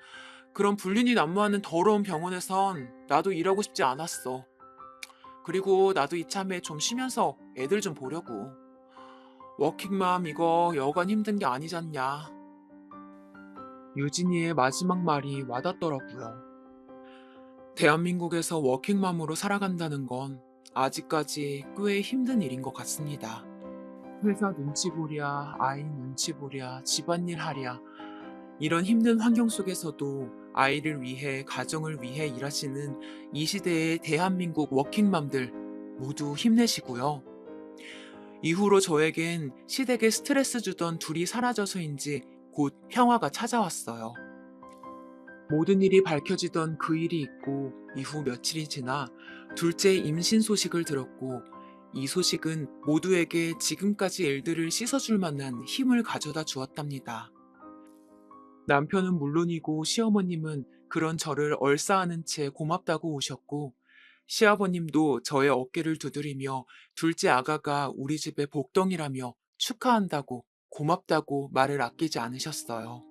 그런 불륜이 난무하는 더러운 병원에선 나도 일하고 싶지 않았어. 그리고 나도 이참에 좀 쉬면서 애들 좀 보려고. 워킹맘 이거 여간 힘든 게 아니잖냐. 유진이의 마지막 말이 와닿더라고요. 대한민국에서 워킹맘으로 살아간다는 건 아직까지 꽤 힘든 일인 것 같습니다. 회사 눈치 보랴, 아이 눈치 보랴, 집안일 하랴. 이런 힘든 환경 속에서도 아이를 위해, 가정을 위해 일하시는 이 시대의 대한민국 워킹맘들 모두 힘내시고요. 이후로 저에겐 시댁에 스트레스 주던 둘이 사라져서인지 곧 평화가 찾아왔어요. 모든 일이 밝혀지던 그 일이 있고 이후 며칠이 지나 둘째 임신 소식을 들었고 이 소식은 모두에게 지금까지 일들을 씻어줄 만한 힘을 가져다 주었답니다. 남편은 물론이고 시어머님은 그런 저를 얼싸안은 채 고맙다고 오셨고 시아버님도 저의 어깨를 두드리며 둘째 아가가 우리 집의 복덩이라며 축하한다고 고맙다고 말을 아끼지 않으셨어요.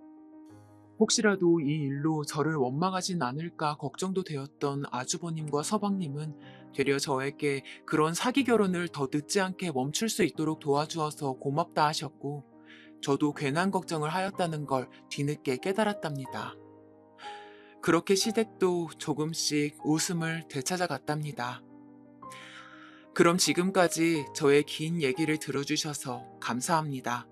혹시라도 이 일로 저를 원망하진 않을까 걱정도 되었던 아주버님과 서방님은 되려 저에게 그런 사기 결혼을 더 늦지 않게 멈출 수 있도록 도와주어서 고맙다 하셨고, 저도 괜한 걱정을 하였다는 걸 뒤늦게 깨달았답니다. 그렇게 시댁도 조금씩 웃음을 되찾아갔답니다. 그럼 지금까지 저의 긴 얘기를 들어주셔서 감사합니다.